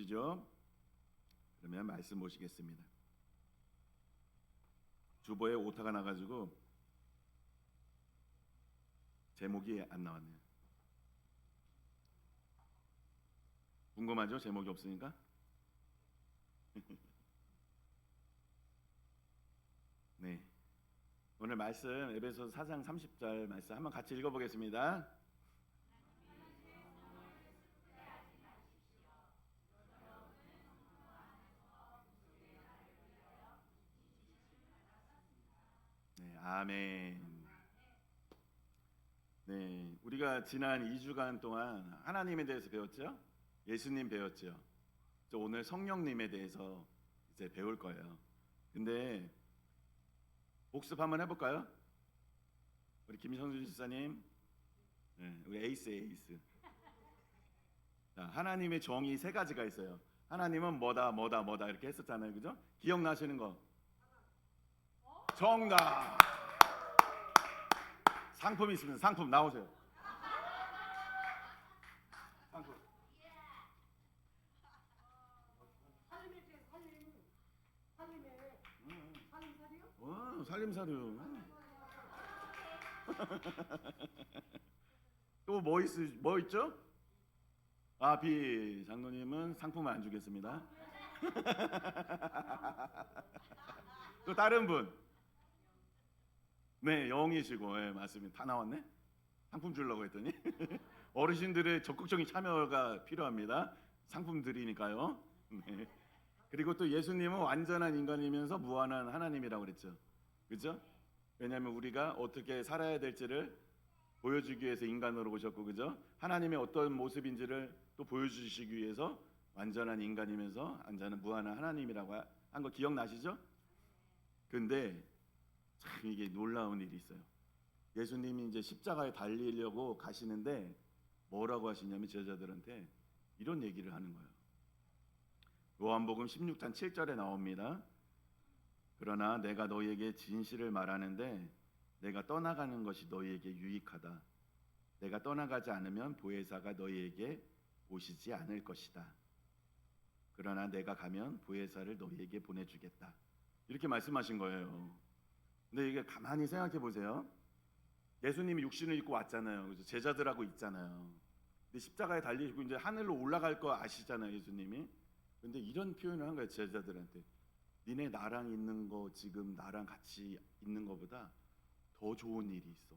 계시죠? 그러면 말씀 보시겠습니다. 주보에 오타가 나가지고 제목이 안 나왔네요. 궁금하죠? 제목이 없으니까. 네, 오늘 말씀 에베소서 4장 30절 말씀 한번 같이 읽어보겠습니다. 네, 아멘. 네, 우리가 지난 2주간 동안 하나님에 대해서 배웠죠? 예수님 배웠죠? 오늘 성령님에 대해서 이제 배울 거예요. 근데 복습 한번 해볼까요? 우리 김성준 집사님, 네, 우리 에이스. 자, 하나님의 정의 세 가지가 있어요. 하나님은 뭐다 이렇게 했었잖아요, 그죠? 기억나시는 거? 정답. 상품이 있습니다. 상품 나오세요. 상품. 살림사료. 또 뭐 있죠? 비 장로님은 상품을 안 주겠습니다. 또 다른 분. 네, 영이시고, 네, 맞습니다. 다 나왔네. 상품 주려고 했더니 어르신들의 적극적인 참여가 필요합니다. 상품 드리니까요. 네. 그리고 또 예수님은 완전한 인간이면서 무한한 하나님이라고 그랬죠. 그죠? 왜냐하면 우리가 어떻게 살아야 될지를 보여주기 위해서 인간으로 오셨고, 그죠? 하나님의 어떤 모습인지를 또 보여주시기 위해서 완전한 인간이면서 완전한 무한한 하나님이라고 한 거 기억나시죠? 근데 참 이게 놀라운 일이 있어요. 예수님이 이제 십자가에 달리려고 가시는데 뭐라고 하시냐면 제자들한테 이런 얘기를 하는 거예요. 요한복음 16장 7절에 나옵니다. 그러나 내가 너희에게 진실을 말하는데 내가 떠나가는 것이 너희에게 유익하다. 내가 떠나가지 않으면 보혜사가 너희에게 오시지 않을 것이다. 그러나 내가 가면 보혜사를 너희에게 보내주겠다. 이렇게 말씀하신 거예요. 근데 이게 가만히 생각해 보세요. 예수님이 육신을 입고 왔잖아요. 그래서 제자들하고 있잖아요. 근데 십자가에 달리시고 이제 하늘로 올라갈 거 아시잖아요, 예수님이. 근데 이런 표현을 한 거예요, 제자들한테. 니네 나랑 있는 거, 지금 나랑 같이 있는 거보다 더 좋은 일이 있어.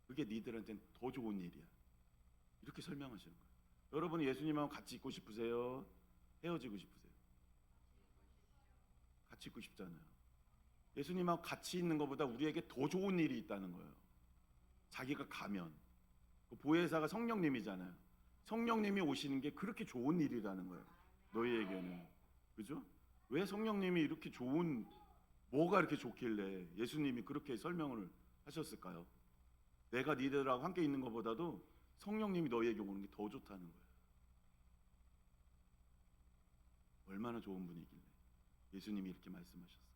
그게 니들한테는 더 좋은 일이야. 이렇게 설명하시는 거예요. 여러분이 예수님하고 같이 있고 싶으세요? 헤어지고 싶으세요? 같이 있고 싶잖아요. 예수님하고 같이 있는 것보다 우리에게 더 좋은 일이 있다는 거예요. 자기가 가면. 보혜사가 성령님이잖아요. 성령님이 오시는 게 그렇게 좋은 일이라는 거예요. 너희에게는. 그죠? 왜 성령님이 이렇게 뭐가 이렇게 좋길래 예수님이 그렇게 설명을 하셨을까요? 내가 니들하고 함께 있는 것보다도 성령님이 너희에게 오는 게 더 좋다는 거예요. 얼마나 좋은 분이길래 예수님이 이렇게 말씀하셨을까?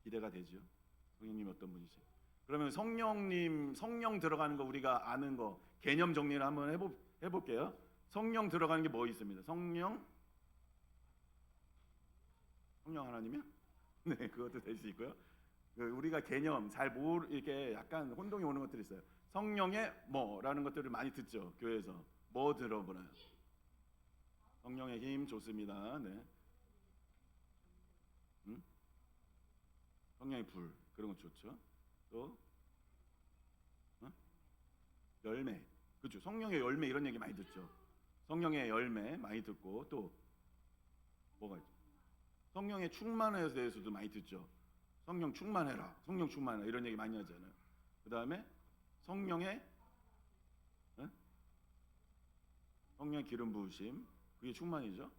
기대가 되죠? 성령님이 어떤 분이지? 그러면 성령 들어가는 거 우리가 아는 거 개념 정리를 한번 해볼게요. 성령 들어가는 게 뭐 있습니다. 성령 하나님이요? 네, 그것도 될 수 있고요. 우리가 개념 잘 이렇게 약간 혼동이 오는 것들이 있어요. 성령의 뭐라는 것들을 많이 듣죠. 교회에서 뭐 들어보나요? 성령의 힘 좋습니다. 네. 성령의 불 그런 거 좋죠. 또 열매, 그렇죠. 성령의 열매 이런 얘기 많이 듣죠. 성령의 열매 많이 듣고 또 뭐가 있죠? 성령의 충만에 대해서도 많이 듣죠. 성령 충만해라, 성령 충만해라 이런 얘기 많이 하잖아요. 그 다음에 성령의 기름 부으심 그게 충만이죠.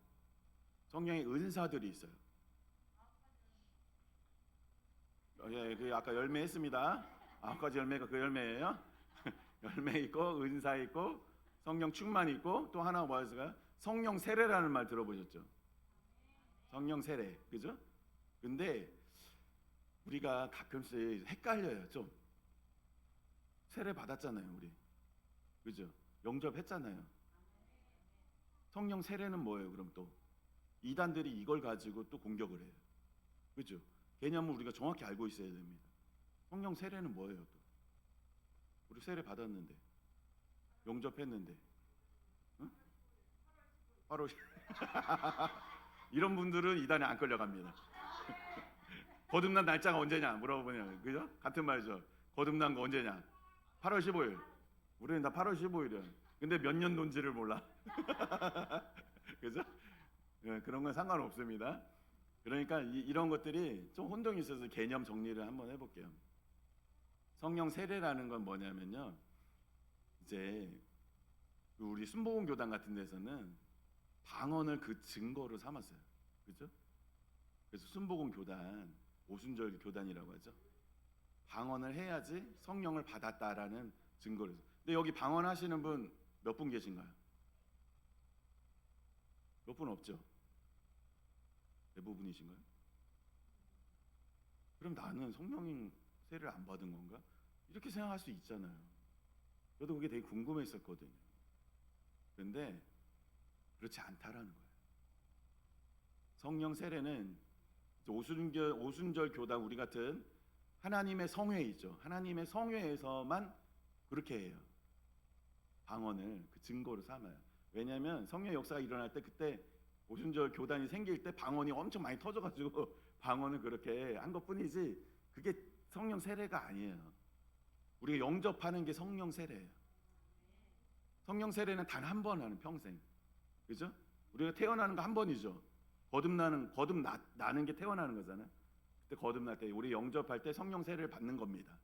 성령의 은사들이 있어요. 예, 그 아까 열매 했습니다. 9가지 열매가 그 열매예요. 열매 있고 은사 있고 성령 충만 있고 또 하나 뭐였을까요? 성령 세례라는 말 들어보셨죠? 성령 세례, 그죠? 근데 우리가 가끔씩 헷갈려요. 좀 세례 받았잖아요, 우리. 그죠? 영접했잖아요. 성령 세례는 뭐예요? 그럼 또 이단들이 이걸 가지고 또 공격을 해요. 그렇죠? 개념을 우리가 정확히 알고 있어야 됩니다. 성령 세례는 뭐예요? 또 우리 세례 받았는데, 영접했는데, 응? 8월 이런 분들은 이단에 안 끌려갑니다. 거듭난 날짜가 언제냐 물어보면 그죠? 같은 말이죠. 거듭난 거 언제냐? 8월 15일. 우리는 다 8월 15일이야. 근데 몇 년도인지를 몰라. 그죠? 예, 그런 건 상관없습니다. 그러니까 이런 것들이 좀 혼동이 있어서 개념 정리를 한번 해볼게요. 성령 세례라는 건 뭐냐면요, 이제 우리 순복음 교단 같은 데서는 방언을 그 증거로 삼았어요. 그죠? 그래서 순복음 교단, 오순절 교단이라고 하죠. 방언을 해야지 성령을 받았다라는 증거를. 근데 여기 방언 하시는 분 몇 분 계신가요? 몇 분 없죠? 대부분이신가요? 그럼 나는 성령 세례를 안 받은 건가? 이렇게 생각할 수 있잖아요. 저도 그게 되게 궁금했었거든요. 그런데 그렇지 않다라는 거예요. 성령 세례는 오순절 교단, 우리 같은 하나님의 성회에 있죠. 하나님의 성회에서만 그렇게 해요. 방언을 그 증거로 삼아요. 왜냐하면 성령 역사가 일어날 때, 그때 오순절 교단이 생길 때 방언이 엄청 많이 터져가지고 방언을 그렇게 한 것뿐이지, 그게 성령 세례가 아니에요. 우리가 영접하는 게 성령 세례예요. 성령 세례는 단 한 번 하는, 평생. 그죠? 우리가 태어나는 거 한 번이죠. 거듭나는 게 태어나는 거잖아요. 그때 거듭날 때, 우리 영접할 때 성령 세례를 받는 겁니다.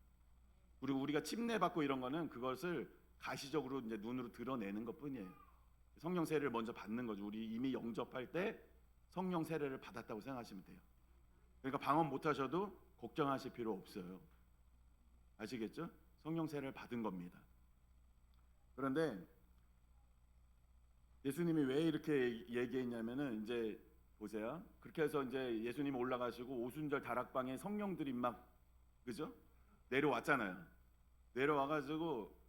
그리고 우리가 침례 받고 이런 거는 그것을 가시적으로 이제 눈으로 드러내는 것뿐이에요. 성령 세례를 먼저 받는 거죠. 우리 이미 영접할 때 성령 세례를 받았다고 생각하시면 돼요. 그러니까 방언 못 하셔도 걱정하실 필요 없어요. 아시겠죠? 성령 세례를 받은 겁니다. 그런데 예수님이 왜 이렇게 얘기했냐면은, 이제 보세요. 그렇게 해서 이제 예수님 올라가시고 오순절 다락방에 성령들이 막, 그죠? 내려왔잖아요. 내려와가지고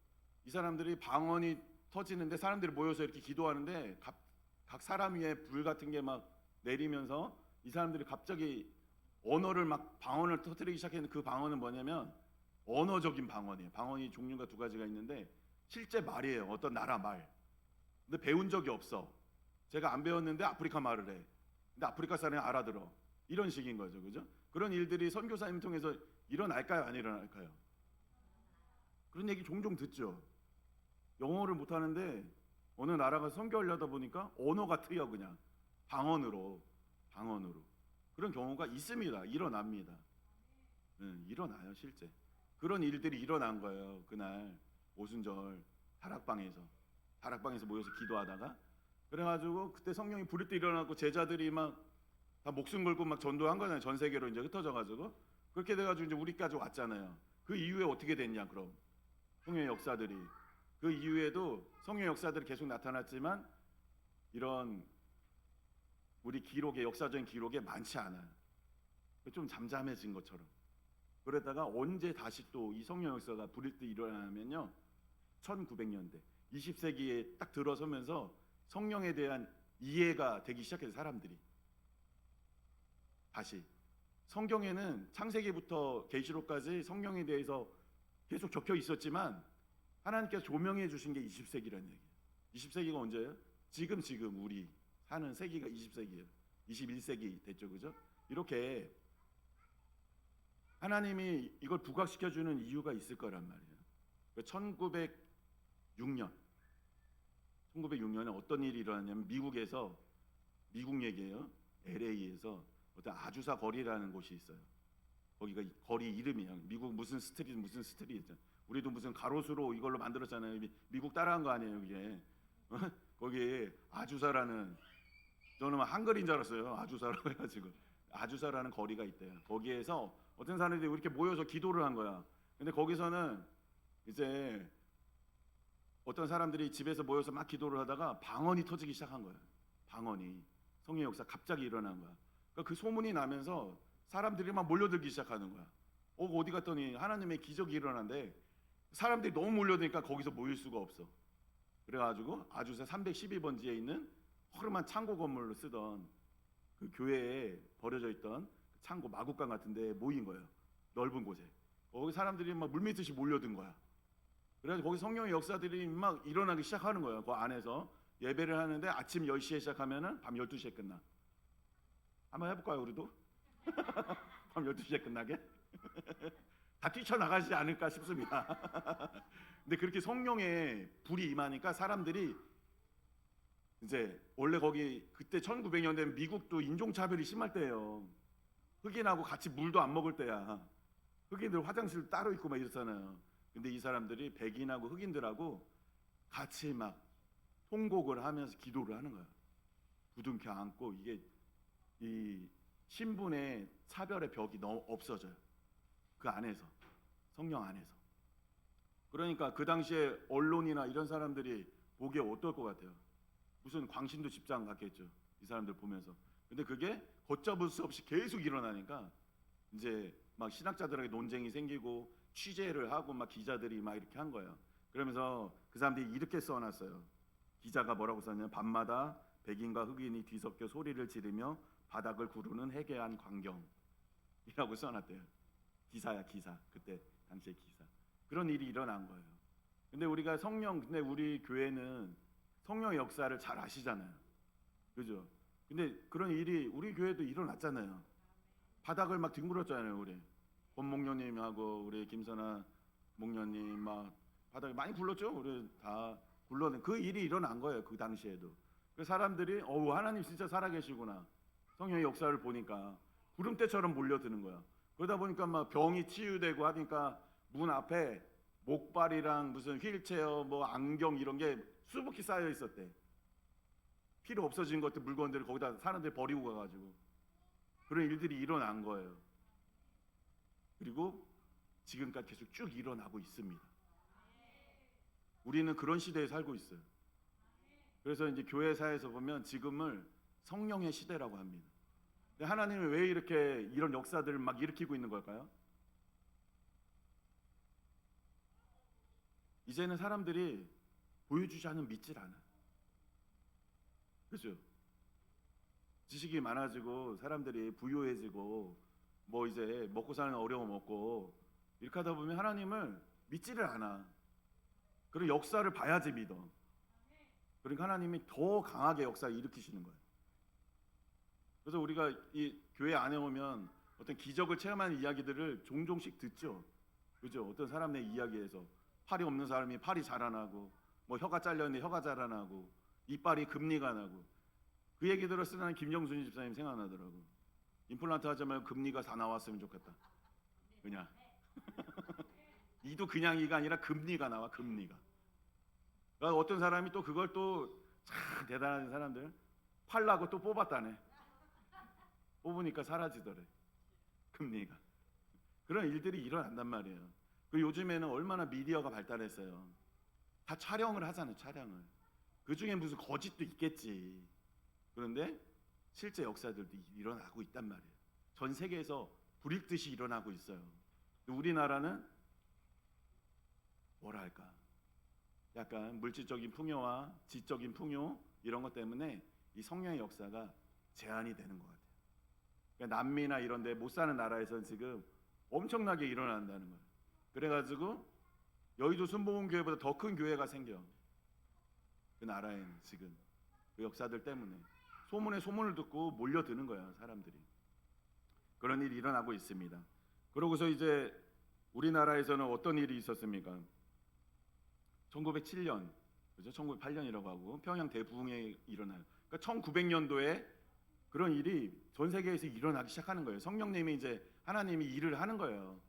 이 사람들이 방언이 터지는데, 사람들이 모여서 이렇게 기도하는데 각 사람 위에 불 같은 게 막 내리면서 이 사람들이 갑자기 언어를 막 방언을 터뜨리기 시작했는데, 그 방언은 뭐냐면 언어적인 방언이에요. 방언이 종류가 두 가지가 있는데 실제 말이에요. 어떤 나라 말. 근데 배운 적이 없어. 제가 안 배웠는데 아프리카 말을 해. 근데 아프리카 사람이 알아들어. 이런 식인 거죠. 그죠? 그런 일들이 선교사님 통해서 일어날까요? 안 일어날까요? 그런 얘기 종종 듣죠. 영어를 못 하는데 어느 나라가 선교하려다 보니까 언어가 트여, 그냥 방언으로. 그런 경우가 있습니다. 일어납니다. 일어나요, 실제. 그런 일들이 일어난 거예요. 그날 오순절 다락방에서 모여서 기도하다가, 그래가지고 그때 성령이 부를 때 일어나고 제자들이 막 다 목숨 걸고 막 전도한 거잖아요. 전 세계로 이제 흩어져가지고. 그렇게 돼가지고 이제 우리까지 왔잖아요. 그 이후에 어떻게 됐냐? 그럼 성령의 역사들이, 그 이후에도 성령의 역사들이 계속 나타났지만 이런 우리 기록에, 역사적인 기록에 많지 않아요. 좀 잠잠해진 것처럼. 그러다가 언제 다시 또 이 성령 역사가 부릴 때 일어나면요, 1900년대 20세기에 딱 들어서면서 성령에 대한 이해가 되기 시작해서, 사람들이 다시 성경에는 창세기부터 계시록까지 성령에 대해서 계속 적혀 있었지만 하나님께서 조명해 주신 게 20세기라는 얘기예요. 20세기가 언제예요? 지금 우리 사는 세기가 20세기예요. 21세기 됐죠, 그죠? 이렇게 하나님이 이걸 부각시켜주는 이유가 있을 거란 말이에요. 1906년에 어떤 일이 일어났냐면, 미국 얘기예요. LA에서 어떤 아주사 거리라는 곳이 있어요. 거기가 거리 이름이야. 미국 무슨 스트리트. 우리도 무슨 가로수로 이걸로 만들었잖아요. 미국 따라한 거 아니에요, 이게. 거기 아주사라는, 저는 한글인 줄 알았어요. 아주사라고 해가지고. 아주사라는 거리가 있대요. 거기에서 어떤 사람들이 이렇게 모여서 기도를 한 거야. 근데 거기서는 이제 어떤 사람들이 집에서 모여서 막 기도를 하다가 방언이 터지기 시작한 거야. 방언이, 성령의 역사 갑자기 일어난 거야. 그러니까 그 소문이 나면서 사람들이 막 몰려들기 시작하는 거야. 어디 갔더니 하나님의 기적이 일어난대. 사람들이 너무 몰려드니까 거기서 모일 수가 없어. 그래가지고 아주사 312번지에 있는 허름한 창고 건물로 쓰던 그 교회에 버려져 있던 창고 마구간 같은데 모인 거예요. 넓은 곳에. 거기 사람들이 막 물밀듯이 몰려든 거야. 그래서 거기 성령의 역사들이 막 일어나기 시작하는 거예요. 그 안에서 예배를 하는데 아침 10시에 시작하면은 밤 12시에 끝나. 한번 해볼까요, 우리도? 밤 12시에 끝나게? 다 뛰쳐나가지 않을까 싶습니다. 근데 그렇게 성령의 불이 임하니까 사람들이 이제 원래 거기 그때 1900년대 미국도 인종차별이 심할 때예요. 흑인하고 같이 물도 안 먹을 때야. 흑인들 화장실 따로 있고 막 이랬잖아요. 근데 이 사람들이 백인하고 흑인들하고 같이 막 통곡을 하면서 기도를 하는 거야. 부둥켜 안고 이게 이 신분의 차별의 벽이 너무 없어져요. 그 안에서 성령 안에서. 그러니까 그 당시에 언론이나 이런 사람들이 보기에 어떨 것 같아요? 무슨 광신도 집장 같겠죠. 이 사람들 보면서. 근데 그게 걷잡을 수 없이 계속 일어나니까 이제 막 신학자들에게 논쟁이 생기고 취재를 하고 막 기자들이 막 이렇게 한 거예요. 그러면서 그 사람들이 이렇게 써놨어요. 기자가 뭐라고 썼냐면 밤마다 백인과 흑인이 뒤섞여 소리를 지르며 바닥을 구르는 해괴한 광경이라고 써놨대요. 기사야 기사. 그때 당시의 기사. 그런 일이 일어난 거예요. 근데 우리가 근데 우리 교회는 성령의 역사를 잘 아시잖아요. 그죠? 근데 그런 일이 우리 교회도 일어났잖아요. 바닥을 막 뒹굴었잖아요. 우리 권 목녀님하고 우리 김선아 목녀님 막 바닥에 많이 굴렀죠. 우리 다 굴렀는 그 일이 일어난 거예요. 그 당시에도. 그 사람들이 하나님 진짜 살아계시구나. 성령의 역사를 보니까 구름대처럼 몰려드는 거야. 그러다 보니까 막 병이 치유되고 하니까 문 앞에 목발이랑 무슨 휠체어 뭐 안경 이런 게 수북히 쌓여 있었대. 필요 없어진 것들 물건들을 거기다 사람들이 버리고 가가지고 그런 일들이 일어난 거예요. 그리고 지금까지 계속 쭉 일어나고 있습니다. 우리는 그런 시대에 살고 있어요. 그래서 이제 교회사에서 보면 지금을 성령의 시대라고 합니다. 근데 하나님은 왜 이렇게 이런 역사들을 막 일으키고 있는 걸까요? 이제는 사람들이 보여주지 않으면 믿질 않아. 그죠? 지식이 많아지고 사람들이 부유해지고 뭐 이제 먹고 사는 어려움 없고 이렇게 하다 보면 하나님을 믿지를 않아. 그런 역사를 봐야지 믿어. 그러니까 하나님이 더 강하게 역사를 일으키시는 거예요. 그래서 우리가 이 교회 안에 오면 어떤 기적을 체험하는 이야기들을 종종씩 듣죠. 그죠? 어떤 사람의 이야기에서 팔이 없는 사람이 팔이 자라나고 뭐 혀가 잘렸는데 혀가 자라나고 이빨이 금리가 나고 그 얘기 들었을 때는 김정순 집사님 생각나더라고. 임플란트 하지 말고 금리가 다 나왔으면 좋겠다. 그냥 이도 그냥 이가 아니라 금리가 나와. 금리가. 그러니까 어떤 사람이 또 그걸 또 참 대단한 사람들 팔라고 또 뽑았다네. 뽑으니까 사라지더래. 금리가. 그런 일들이 일어난단 말이에요. 그리고 요즘에는 얼마나 미디어가 발달했어요. 다 촬영을 하잖아요. 촬영을. 그 중에 무슨 거짓도 있겠지. 그런데 실제 역사들도 일어나고 있단 말이에요. 전 세계에서 불익듯이 일어나고 있어요. 우리나라는 뭐랄까 약간 물질적인 풍요와 지적인 풍요 이런 것 때문에 이 성령의 역사가 제한이 되는 것 같아요. 그러니까 남미나 이런 데 못 사는 나라에서는 지금 엄청나게 일어난다는 거예요. 그래가지고 여의도 순복음교회보다 더 큰 교회가 생겨. 그 나라에는 지금 그 역사들 때문에 소문에 소문을 듣고 몰려드는 거야 사람들이. 그런 일이 일어나고 있습니다. 그러고서 이제 우리나라에서는 어떤 일이 있었습니까? 1907년, 그죠? 1908년이라고 하고 평양 대부흥이 일어나요. 그러니까 1900년도에 그런 일이 전 세계에서 일어나기 시작하는 거예요. 성령님이 이제 하나님이 일을 하는 거예요.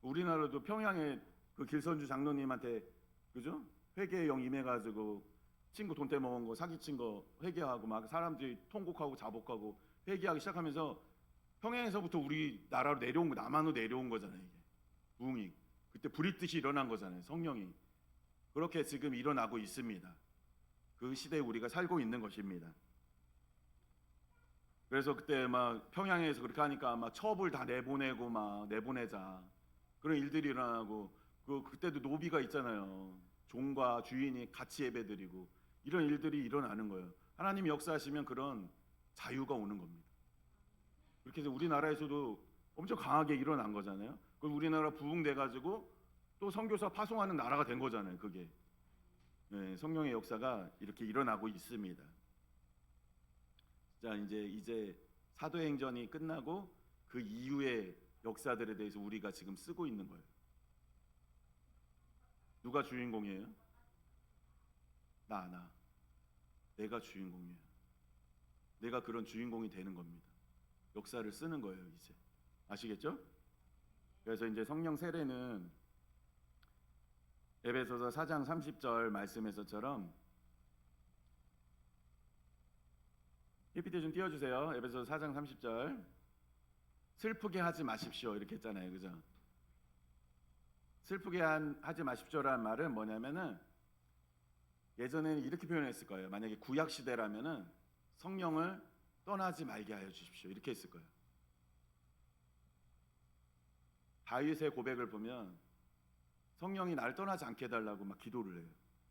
우리나라도 평양에 그 길선주 장로님한테 그죠? 회개의 영 임해가지고 친구 돈 떼먹은 거 사기친 거 회개하고 막 사람들이 통곡하고 자복하고 회개하기 시작하면서 평양에서부터 우리나라로 내려온 거 남한으로 내려온 거잖아요. 이게 부흥이 그때 불이 뜻이 일어난 거잖아요. 성령이 그렇게 지금 일어나고 있습니다. 그 시대에 우리가 살고 있는 것입니다. 그래서 그때 막 평양에서 그렇게 하니까 막 첩을 다 내보내고 막 내보내자 그런 일들이 일어나고 그때도 노비가 있잖아요. 종과 주인이 같이 예배드리고 이런 일들이 일어나는 거예요. 하나님이 역사하시면 그런 자유가 오는 겁니다. 그렇게 해서 우리나라에서도 엄청 강하게 일어난 거잖아요. 그럼 우리나라 부흥돼 가지고 또 선교사 파송하는 나라가 된 거잖아요. 그게 네, 성령의 역사가 이렇게 일어나고 있습니다. 자, 이제 사도행전이 끝나고 그 이후의 역사들에 대해서 우리가 지금 쓰고 있는 거예요. 누가 주인공이에요? 나. 내가 주인공이야. 내가 그런 주인공이 되는 겁니다. 역사를 쓰는 거예요, 이제. 아시겠죠? 그래서 이제 성령 세례는 에베소서 4장 30절 말씀에서처럼 PPT 좀 띄워주세요. 에베소서 4장 30절 슬프게 하지 마십시오 이렇게 했잖아요, 그죠? 슬프게 하지 마십시오라는 말은 뭐냐면은 예전에는 이렇게 표현했을 거예요. 만약에 구약 시대라면은 성령을 떠나지 말게 하여 주십시오 이렇게 했을 거예요. 다윗의 고백을 보면 성령이 날 떠나지 않게 해달라고 막 기도를 해요.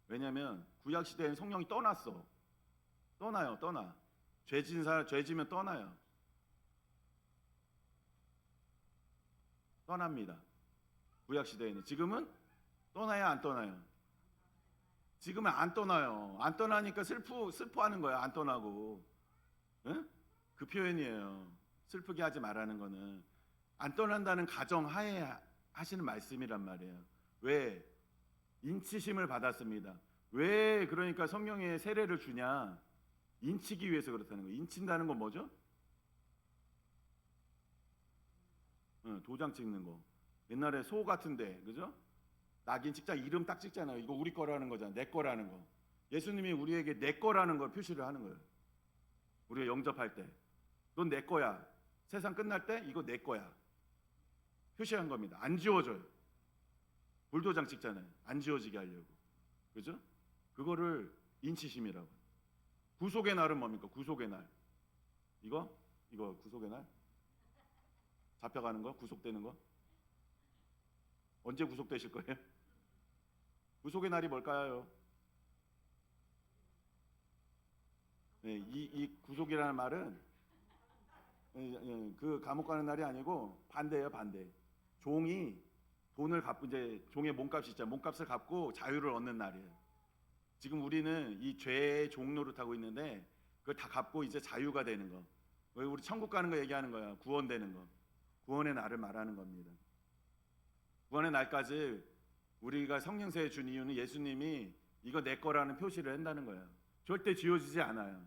왜냐하면 구약 시대에는 성령이 떠났어. 떠나. 죄지면 떠나요. 떠납니다. 구약 시대에는. 지금은 떠나야 안 떠나요? 지금은 안 떠나요. 안 떠나니까 슬퍼하는 거야. 안 떠나고. 응? 그 표현이에요. 슬프게 하지 말라는 거는 안 떠난다는 가정하에 하시는 말씀이란 말이에요. 왜? 인치심을 받았습니다. 왜 그러니까 성령의 세례를 주냐? 인치기 위해서 그렇다는 거예요. 인친다는 건 뭐죠? 도장 찍는 거. 옛날에 소 같은데, 그죠? 낙인 찍자 이름 딱 찍잖아요. 이거 우리 거라는 거잖아요. 내 거라는 거. 예수님이 우리에게 내 거라는 걸 표시를 하는 거예요. 우리가 영접할 때, 넌 내 거야. 세상 끝날 때 이거 내 거야. 표시한 겁니다. 안 지워져요. 불도장 찍잖아요. 안 지워지게 하려고. 그죠? 그거를 인치심이라고. 구속의 날은 뭡니까? 구속의 날. 이거 구속의 날? 잡혀가는 거? 구속되는 거? 언제 구속되실 거예요? 구속의 날이 뭘까요? 네, 이 구속이라는 말은 그 감옥 가는 날이 아니고 반대예요, 반대. 종이 돈을 갚고 이제 종의 몸값이 있잖아요. 몸값을 갚고 자유를 얻는 날이에요. 지금 우리는 이 죄의 종로를 타고 있는데 그걸 다 갚고 이제 자유가 되는 거. 왜 우리 천국 가는 거 얘기하는 거야? 구원되는 거. 구원의 날을 말하는 겁니다. 구원의 날까지 우리가 성령세에 준 이유는 예수님이 이거 내 거라는 표시를 한다는 거예요. 절대 지워지지 않아요.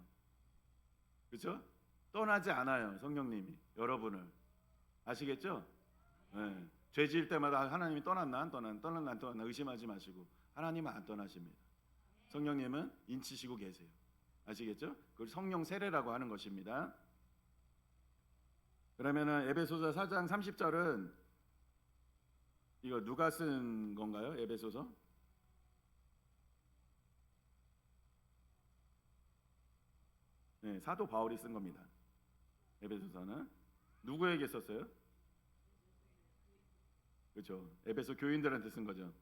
그렇죠? 떠나지 않아요. 성령님이 여러분을. 아시겠죠? 네. 죄 지을 때마다 하나님이 떠났나 안 떠났나 의심하지 마시고 하나님은 안 떠나십니다. 성령님은 인치시고 계세요. 아시겠죠? 그걸 성령 세례라고 하는 것입니다. 그러면은 에베소서 4장 30절은 이거 누가 쓴 건가요? 에베소서? 네, 사도 바울이 쓴 겁니다. 에베소서는 누구에게 썼어요? 그렇죠. 에베소 교인들한테 쓴 거죠.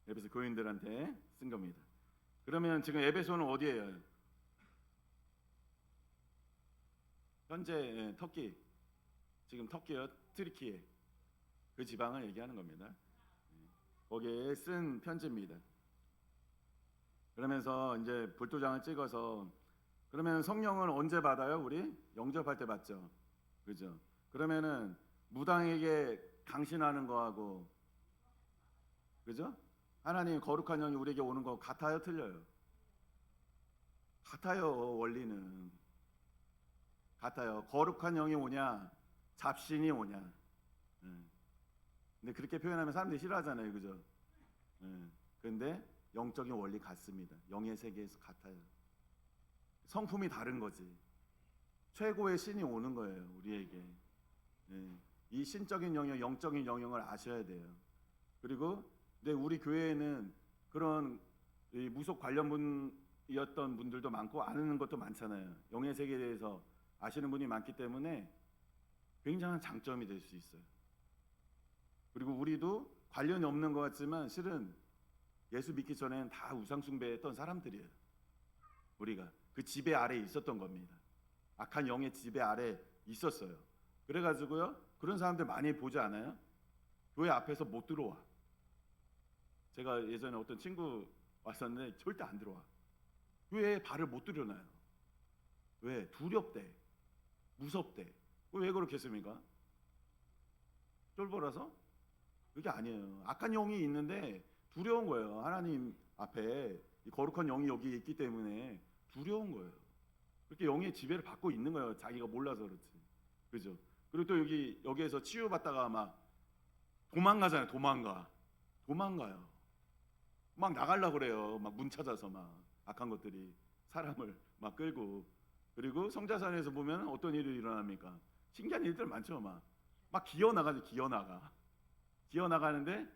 에베소 교인들한테 쓴 겁니다. 그러면 지금 에베소는 어디예요? 현재 터키. 지금 터키요, 트리키에 그 지방을 얘기하는 겁니다. 거기에 쓴 편지입니다. 그러면서 이제 불도장을 찍어서 그러면 성령을 언제 받아요? 우리 영접할 때 받죠. 그죠? 그러면은 무당에게 강신하는 거하고 그죠? 하나님 거룩한 영이 우리에게 오는 거 같아요, 틀려요? 같아요. 원리는 같아요. 거룩한 영이 오냐, 잡신이 오냐. 근데 그렇게 표현하면 사람들이 싫어하잖아요, 그죠? 근데 영적인 원리 같습니다. 영의 세계에서 같아요. 성품이 다른 거지. 최고의 신이 오는 거예요, 우리에게. 이 신적인 영역, 영적인 영역을 아셔야 돼요. 그리고 근데 우리 교회에는 그런 이 무속 관련 분이었던 분들도 많고 아는 것도 많잖아요. 영의 세계에 대해서 아시는 분이 많기 때문에 굉장한 장점이 될 수 있어요. 그리고 우리도 관련이 없는 것 같지만 실은 예수 믿기 전에는 다 우상 숭배했던 사람들이에요. 우리가 그 지배 아래에 있었던 겁니다. 악한 영의 지배 아래 있었어요. 그래가지고요, 그런 사람들 많이 보지 않아요? 교회 앞에서 못 들어와. 제가 예전에 어떤 친구 왔었는데 절대 안 들어와. 교회에 발을 못 들여놔요. 왜? 두렵대, 무섭대. 왜 그렇겠습니까? 쫄보라서? 그게 아니에요. 악한 영이 있는데 두려운 거예요. 하나님 앞에 이 거룩한 영이 여기 있기 때문에 두려운 거예요. 그렇게 영의 지배를 받고 있는 거예요. 자기가 몰라서 그렇지. 그죠? 그리고 또 여기에서 치유받다가 막 도망가잖아요. 도망가요. 막 나가려고 그래요. 막 문 찾아서 막 악한 것들이 사람을 막 끌고. 그리고 성자산에서 보면 어떤 일이 일어납니까? 신기한 일들 많죠. 막 기어 나가는데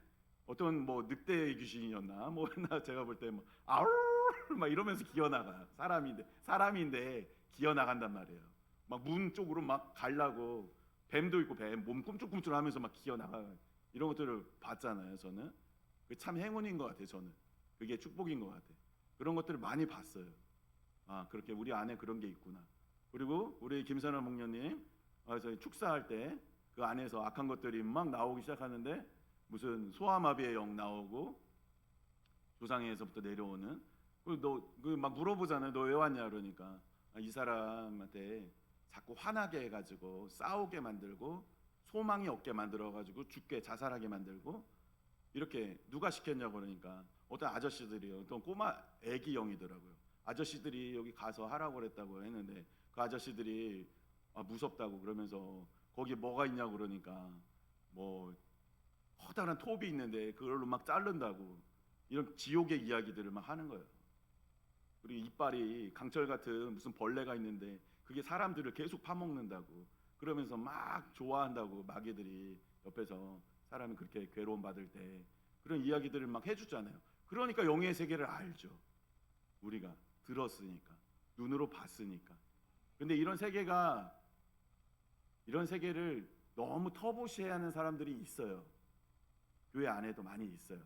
어떤 뭐 늑대 귀신이었나 뭐 나 제가 볼 때 뭐 아우 막 이러면서 기어 나가. 사람인데 기어 나간단 말이에요. 막 문 쪽으로 막 가려고. 뱀도 있고 뱀 몸 꿈틀꿈틀하면서 막 기어 나가. 이런 것들을 봤잖아요. 저는 그게 참 행운인 것 같아요. 저는 그게 축복인 것 같아요. 그런 것들을 많이 봤어요. 아, 그렇게 우리 안에 그런 게 있구나. 그리고 우리 김선아 목녀님 저희 축사할 때 그 안에서 악한 것들이 막 나오기 시작하는데 무슨 소아마비의 영 나오고 조상에서부터 내려오는 막 물어보잖아요. 너 왜 왔냐 그러니까 이 사람한테 자꾸 화나게 해가지고 싸우게 만들고 소망이 없게 만들어가지고 죽게 자살하게 만들고 이렇게 누가 시켰냐고 그러니까 어떤 아저씨들이요. 어떤 꼬마 애기 영이더라고요. 아저씨들이 여기 가서 하라고 그랬다고 했는데 그 아저씨들이 무섭다고 그러면서 거기 뭐가 있냐고 그러니까 뭐 커다란 톱이 있는데 그걸로 막 자른다고 이런 지옥의 이야기들을 막 하는 거예요. 그리고 이빨이 강철 같은 무슨 벌레가 있는데 그게 사람들을 계속 파먹는다고 그러면서 막 좋아한다고 마귀들이 옆에서 사람이 그렇게 괴로움 받을 때 그런 이야기들을 막 해주잖아요. 그러니까 영의 세계를 알죠. 우리가 들었으니까 눈으로 봤으니까. 근데 이런 세계를 너무 터부시해하는 사람들이 있어요. 교회 안에도 많이 있어요.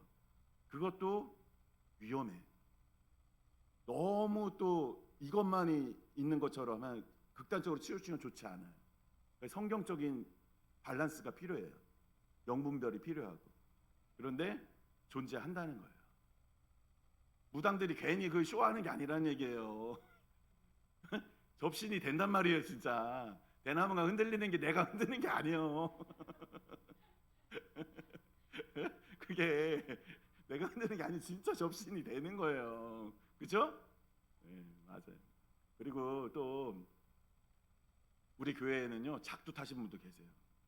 그것도 위험해. 너무 또 이것만이 있는 것처럼 극단적으로 치우치면 좋지 않아요. 성경적인 밸런스가 필요해요. 영분별이 필요하고. 그런데 존재한다는 거예요. 무당들이 괜히 그 쇼하는 게 아니라는 얘기예요. 접신이 된단 말이에요, 진짜. 대나무가 흔들리는 게 내가 흔드는 게 아니에요. 그게 내가 흔드는 게 아니고 진짜 접신이 되는 거예요. 그죠? 네, 맞아요. 그리고 또 우리 교회에는요 작두 타신 분도 계세요.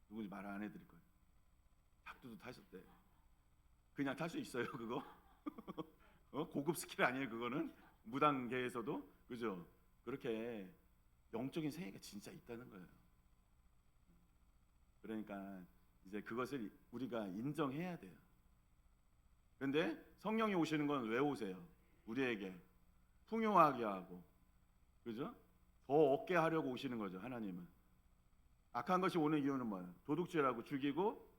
누군지 말 안 해드릴 거예요. 작두도 타셨대. 그냥 탈 수 있어요 그거? 고급 스킬 아니에요 그거는? 무당계에서도 그죠? 그렇게 영적인 세계가 진짜 있다는 거예요. 그러니까 이제 그것을 우리가 인정해야 돼요. 그런데 성령이 오시는 건 왜 오세요? 우리에게 풍요하게 하고, 그죠? 더 얻게 하려고 오시는 거죠. 하나님은 악한 것이 오는 이유는 뭐예요? 도둑질하고 죽이고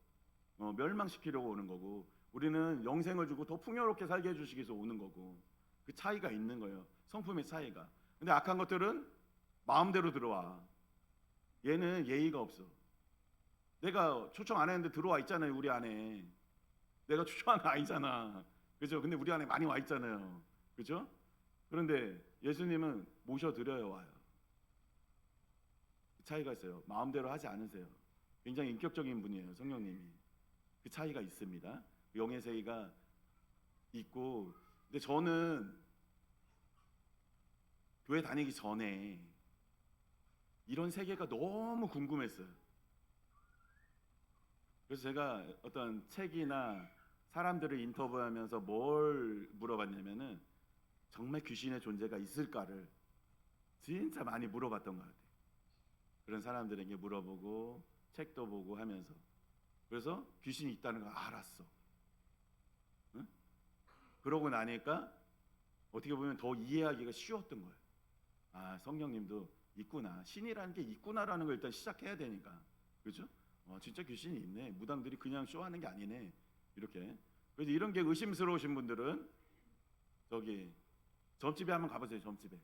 멸망시키려고 오는 거고, 우리는 영생을 주고 더 풍요롭게 살게 해주시기 위해서 오는 거고, 그 차이가 있는 거예요. 성품의 차이가. 근데 악한 것들은 마음대로 들어와. 얘는 예의가 없어. 내가 초청 안 했는데 들어와 있잖아요. 우리 안에 내가 초청한 거 아니잖아. 그죠? 근데 우리 안에 많이 와 있잖아요. 그죠? 그런데 예수님은 모셔드려요. 와요. 그 차이가 있어요. 마음대로 하지 않으세요. 굉장히 인격적인 분이에요. 성령님이. 그 차이가 있습니다. 영의 세계가 있고. 근데 저는 교회 다니기 전에 이런 세계가 너무 궁금했어요. 그래서 제가 어떤 책이나 사람들을 인터뷰하면서 뭘 물어봤냐면은 정말 귀신의 존재가 있을까를 진짜 많이 물어봤던 것 같아요. 그런 사람들에게 물어보고 책도 보고 하면서. 그래서 귀신이 있다는 걸 알았어. 응? 그러고 나니까 어떻게 보면 더 이해하기가 쉬웠던 거예요. 아, 성령님도 있구나. 신이라는 게 있구나라는 걸 일단 시작해야 되니까. 그죠? 진짜 귀신이 있네. 무당들이 그냥 쇼하는 게 아니네. 이렇게. 그래서 이런 게 의심스러우신 분들은 저기 점집에 한번 가보세요. 점집에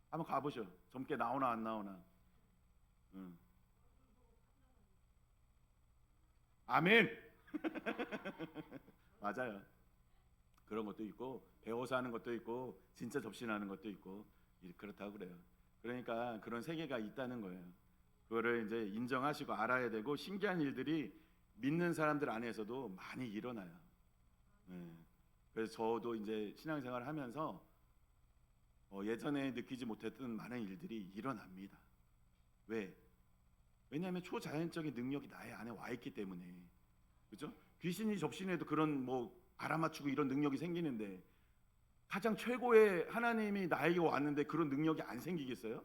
한번 가보죠. 점괘 나오나 안 나오나. 응. 아멘. 맞아요. 그런 것도 있고 배워서 하는 것도 있고 진짜 접신하는 것도 있고 그렇다고 그래요. 그러니까 그런 세계가 있다는 거예요. 그거를 이제 인정하시고 알아야 되고 신기한 일들이 믿는 사람들 안에서도 많이 일어나요. 네. 그래서 저도 이제 신앙생활을 하면서 예전에 느끼지 못했던 많은 일들이 일어납니다. 왜? 왜냐하면 초자연적인 능력이 나의 안에 와 있기 때문에. 그죠? 귀신이 접신해도 그런 뭐 알아맞추고 이런 능력이 생기는데 가장 최고의 하나님이 나에게 왔는데 그런 능력이 안 생기겠어요?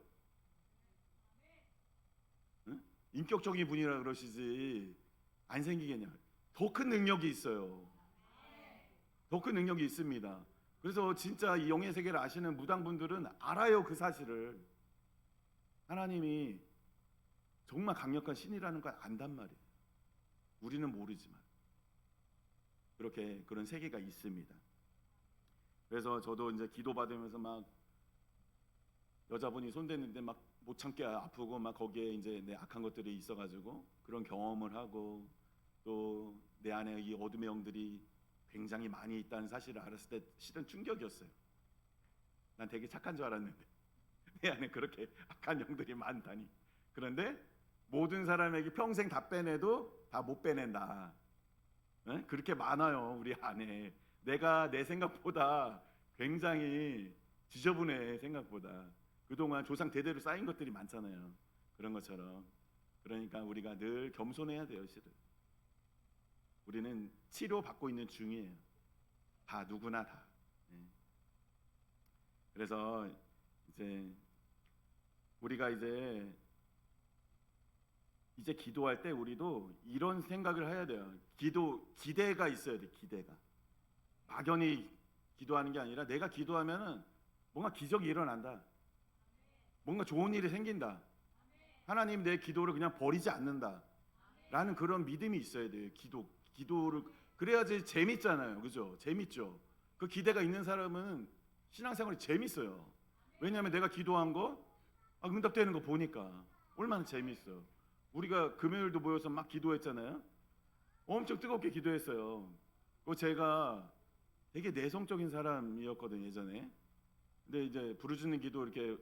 응? 인격적인 분이라 그러시지 안 생기겠냐? 더 큰 능력이 있어요. 더 큰 능력이 있습니다. 그래서 진짜 이 영의 세계를 아시는 무당분들은 알아요. 그 사실을 하나님이 정말 강력한 신이라는 걸 안단 말이에요. 우리는 모르지만 그렇게 그런 세계가 있습니다. 그래서 저도 이제 기도 받으면서 막 여자분이 손댔는데 막 못 참게 아프고 막 거기에 이제 내 악한 것들이 있어가지고 그런 경험을 하고 또 내 안에 이 어둠의 영들이 굉장히 많이 있다는 사실을 알았을 때 실은 충격이었어요. 난 되게 착한 줄 알았는데 내 안에 그렇게 악한 영들이 많다니. 그런데 모든 사람에게 평생 다 빼내도 다 못 빼낸다. 네? 그렇게 많아요 우리 안에. 내가 내 생각보다 굉장히 지저분해. 생각보다 그동안 조상 대대로 쌓인 것들이 많잖아요. 그런 것처럼. 그러니까 우리가 늘 겸손해야 돼요. 실은 우리는 치료받고 있는 중이에요. 다 누구나 다. 네. 그래서 이제 우리가 이제 기도할 때 우리도 이런 생각을 해야 돼요. 기대가 있어야 돼. 기대가. 막연히 기도하는 게 아니라 내가 기도하면은 뭔가 기적이 일어난다. 뭔가 좋은 일이 생긴다. 하나님 내 기도를 그냥 버리지 않는다. 라는 그런 믿음이 있어야 돼요. 기도를 그래야지 재밌잖아요. 그죠? 재밌죠. 그 기대가 있는 사람은 신앙생활이 재밌어요. 왜냐하면 내가 기도한 거 응답되는 거 보니까 얼마나 재밌어. 우리가 금요일도 모여서 막 기도했잖아요. 엄청 뜨겁게 기도했어요. 제가 되게 내성적인 사람이었거든요 예전에. 근데 이제 부르짖는 기도 이렇게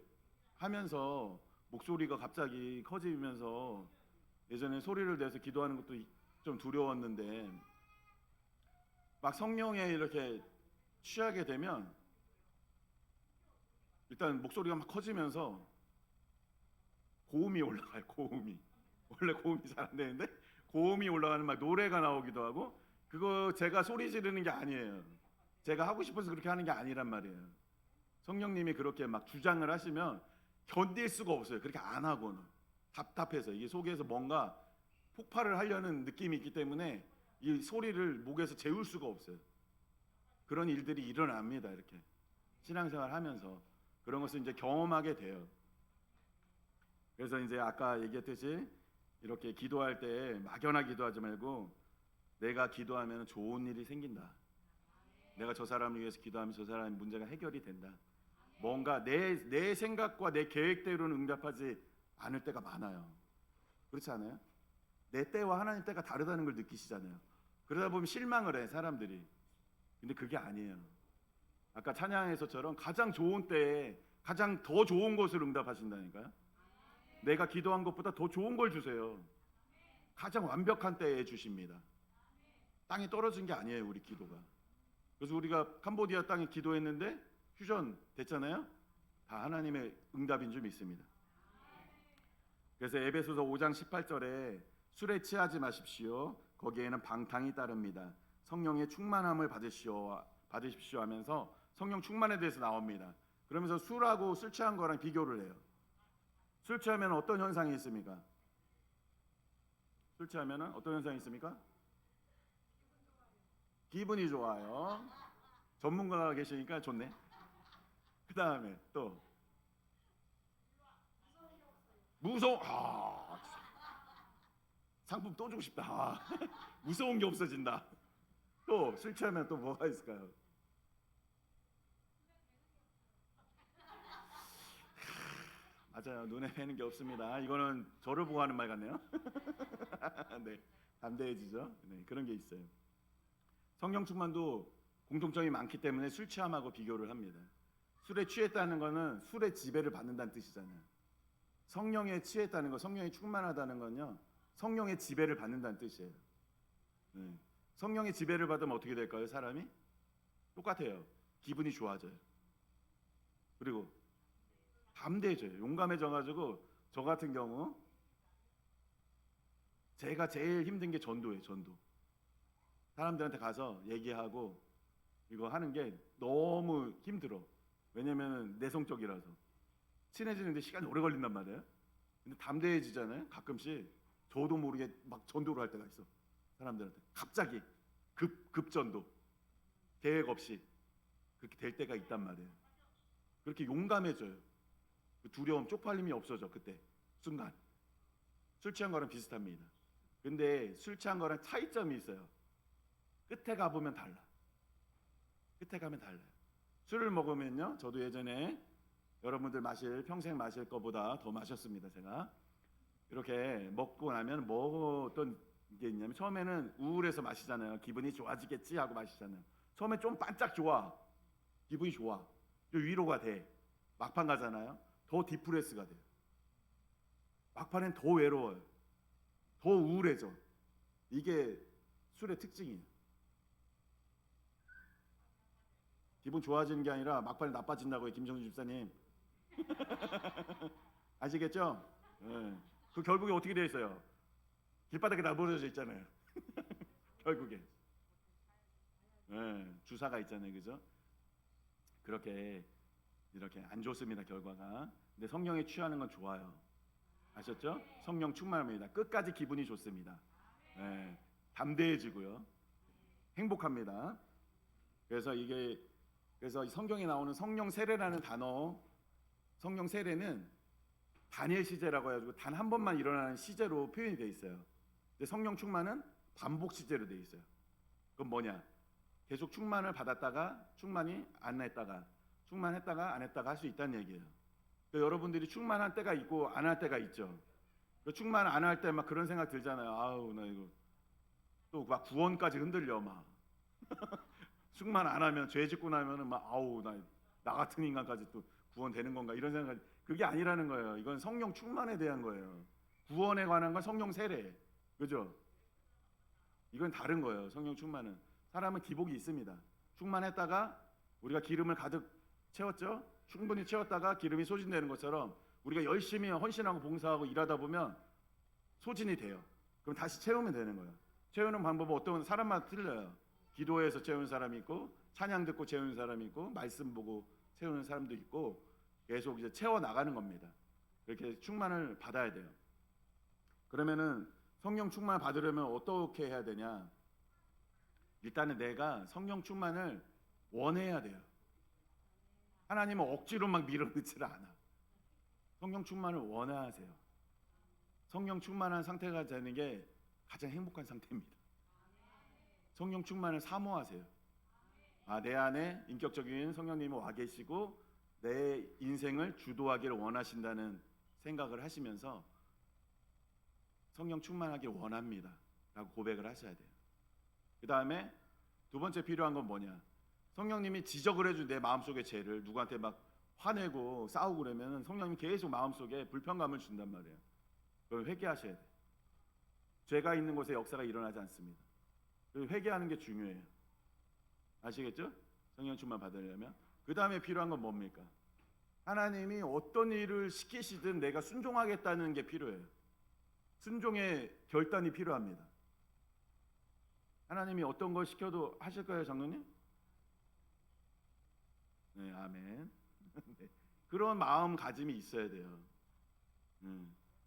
하면서 목소리가 갑자기 커지면서 예전에 소리를 내서 기도하는 것도 좀 두려웠는데 막 성령에 이렇게 취하게 되면 일단 목소리가 막 커지면서 고음이 올라가요. 고음이. 원래 고음이 잘 안 되는데 고음이 올라가는 막 노래가 나오기도 하고. 그거 제가 소리 지르는 게 아니에요. 제가 하고 싶어서 그렇게 하는 게 아니란 말이에요. 성령님이 그렇게 막 주장을 하시면 견딜 수가 없어요. 그렇게 안 하고는 답답해서 이게 속에서 뭔가 폭발을 하려는 느낌이 있기 때문에 이 소리를 목에서 재울 수가 없어요. 그런 일들이 일어납니다. 이렇게 신앙생활 하면서 그런 것을 이제 경험하게 돼요. 그래서 이제 아까 얘기했듯이 이렇게 기도할 때 막연하게 기도하지 말고 내가 기도하면 좋은 일이 생긴다. 내가 저 사람을 위해서 기도하면 저 사람의 문제가 해결이 된다. 뭔가 내 생각과 내 계획대로는 응답하지 않을 때가 많아요. 그렇지 않아요? 내 때와 하나님 때가 다르다는 걸 느끼시잖아요. 그러다 보면 실망을 해 사람들이. 근데 그게 아니에요. 아까 찬양에서처럼 가장 좋은 때에 가장 더 좋은 것을 응답하신다니까요. 내가 기도한 것보다 더 좋은 걸 주세요. 가장 완벽한 때에 주십니다. 땅에 떨어진 게 아니에요 우리 기도가. 그래서 우리가 캄보디아 땅에 기도했는데 휴전 됐잖아요. 다 하나님의 응답인 줄 믿습니다. 그래서 에베소서 5장 18절에 술에 취하지 마십시오. 거기에는 방탕이 따릅니다. 성령의 충만함을 받으십시오 하면서 성령 충만에 대해서 나옵니다. 그러면서 술하고 술 취한 거랑 비교를 해요. 술 취하면 어떤 현상이 있습니까? 술 취하면 어떤 현상이 있습니까? 기분이 좋아요. 전문가가 계시니까 좋네. 그 다음에 또 무서워. 상품 또 주고 싶다. 무서운 게 없어진다. 또 술 취하면 또 뭐가 있을까요? 맞아요. 눈에 뵈는 게 없습니다. 이거는 저를 보고 하는 말 같네요. 네, 담대해지죠. 네, 그런 게 있어요. 성령 충만도 공통점이 많기 때문에 술 취함하고 비교를 합니다. 술에 취했다는 거는 술의 지배를 받는다는 뜻이잖아요. 성령에 취했다는 거, 성령이 충만하다는 건요, 성령의 지배를 받는다는 뜻이에요. 네. 성령의 지배를 받으면 어떻게 될까요? 사람이 똑같아요. 기분이 좋아져요. 그리고 담대해져요. 용감해져가지고 저 같은 경우 제가 제일 힘든 게 전도예요. 전도. 사람들한테 가서 얘기하고 이거 하는 게 너무 힘들어. 왜냐면은 내성적이라서 친해지는데 시간이 오래 걸린단 말이에요. 근데 담대해지잖아요. 가끔씩 저도 모르게 막 전도를 할 때가 있어. 사람들한테 갑자기 급전도 계획 없이 그렇게 될 때가 있단 말이에요. 그렇게 용감해져요. 그 두려움, 쪽팔림이 없어져. 그때 순간 술 취한 거랑 비슷합니다. 근데 술 취한 거랑 차이점이 있어요. 끝에 가보면 달라. 끝에 가면 달라요. 술을 먹으면요, 저도 예전에 여러분들 평생 마실 거보다 더 마셨습니다. 제가 이렇게 먹고 나면 뭐 어떤 게 있냐면, 처음에는 우울해서 마시잖아요. 기분이 좋아지겠지 하고 마시잖아요. 처음에 좀 반짝 좋아, 기분이 좋아, 좀 위로가 돼. 막판 가잖아요. 더 디프레스가 돼요. 막판엔 더 외로워요. 더 우울해져. 이게 술의 특징이에요. 기분 좋아지는 게 아니라 막판에 나빠진다고요, 김정준 집사님. 아시겠죠? 네. 그 결국에 어떻게 돼 있어요? 길바닥에 나부러져 있잖아요. 결국에. 네. 주사가 있잖아요, 그죠? 그렇게 이렇게 안 좋습니다, 결과가. 근데 성령에 취하는 건 좋아요. 아셨죠? 성령 충만합니다. 끝까지 기분이 좋습니다. 네. 담대해지고요. 행복합니다. 그래서 성경에 나오는 성령 세례라는 단어, 성령 세례는 다니엘 시제라고 해가지고 단 한 번만 일어나는 시제로 표현이 돼 있어요. 근데 성령 충만은 반복 시제로 돼 있어요. 그건 뭐냐? 계속 충만을 받았다가 충만이 안 했다가 충만했다가 안 했다가 할 수 있다는 얘기예요. 그러니까 여러분들이 충만한 때가 있고 안 할 때가 있죠. 충만 안 할 때 막 그런 생각 들잖아요. 아우, 나 이거 또 막 구원까지 흔들려 막. 충만 안 하면, 죄 짓고 나면은 막 아우, 나 같은 인간까지 또 구원되는 건가 이런 생각. 그게 아니라는 거예요. 이건 성령 충만에 대한 거예요. 구원에 관한 건 성령 세례, 그죠? 이건 다른 거예요. 성령 충만은 사람은 기복이 있습니다. 충만했다가 우리가 기름을 가득 채웠죠. 충분히 채웠다가 기름이 소진되는 것처럼 우리가 열심히 헌신하고 봉사하고 일하다 보면 소진이 돼요. 그럼 다시 채우면 되는 거예요. 채우는 방법은 어떤 사람마다 틀려요. 기도해서 채우는 사람이 있고, 찬양 듣고 채우는 사람이 있고, 말씀 보고 채우는 사람도 있고, 계속 이제 채워 나가는 겁니다. 그렇게 충만을 받아야 돼요. 그러면은 성령 충만 받으려면 어떻게 해야 되냐? 일단은 내가 성령 충만을 원해야 돼요. 하나님은 억지로 막 밀어넣지를 않아. 성령 충만을 원하세요. 성령 충만한 상태가 되는 게 가장 행복한 상태입니다. 성령 충만을 사모하세요. 내 안에 인격적인 성령님이 와 계시고 내 인생을 주도하기를 원하신다는 생각을 하시면서 성령 충만하길 원합니다 라고 고백을 하셔야 돼요. 그 다음에 두 번째 필요한 건 뭐냐? 성령님이 지적을 해준 내 마음속의 죄를 누구한테 막 화내고 싸우고 그러면 성령님이 계속 마음속에 불편감을 준단 말이에요. 그걸 회개하셔야 돼요. 죄가 있는 곳에 역사가 일어나지 않습니다. 회개하는 게 중요해요. 아시겠죠? 성령 충만 받으려면. 그 다음에 필요한 건 뭡니까? 하나님이 어떤 일을 시키시든 내가 순종하겠다는 게 필요해요. 순종의 결단이 필요합니다. 하나님이 어떤 걸 시켜도 하실 거예요, 장로님? 네, 아멘. 네, 그런 마음가짐이 있어야 돼요.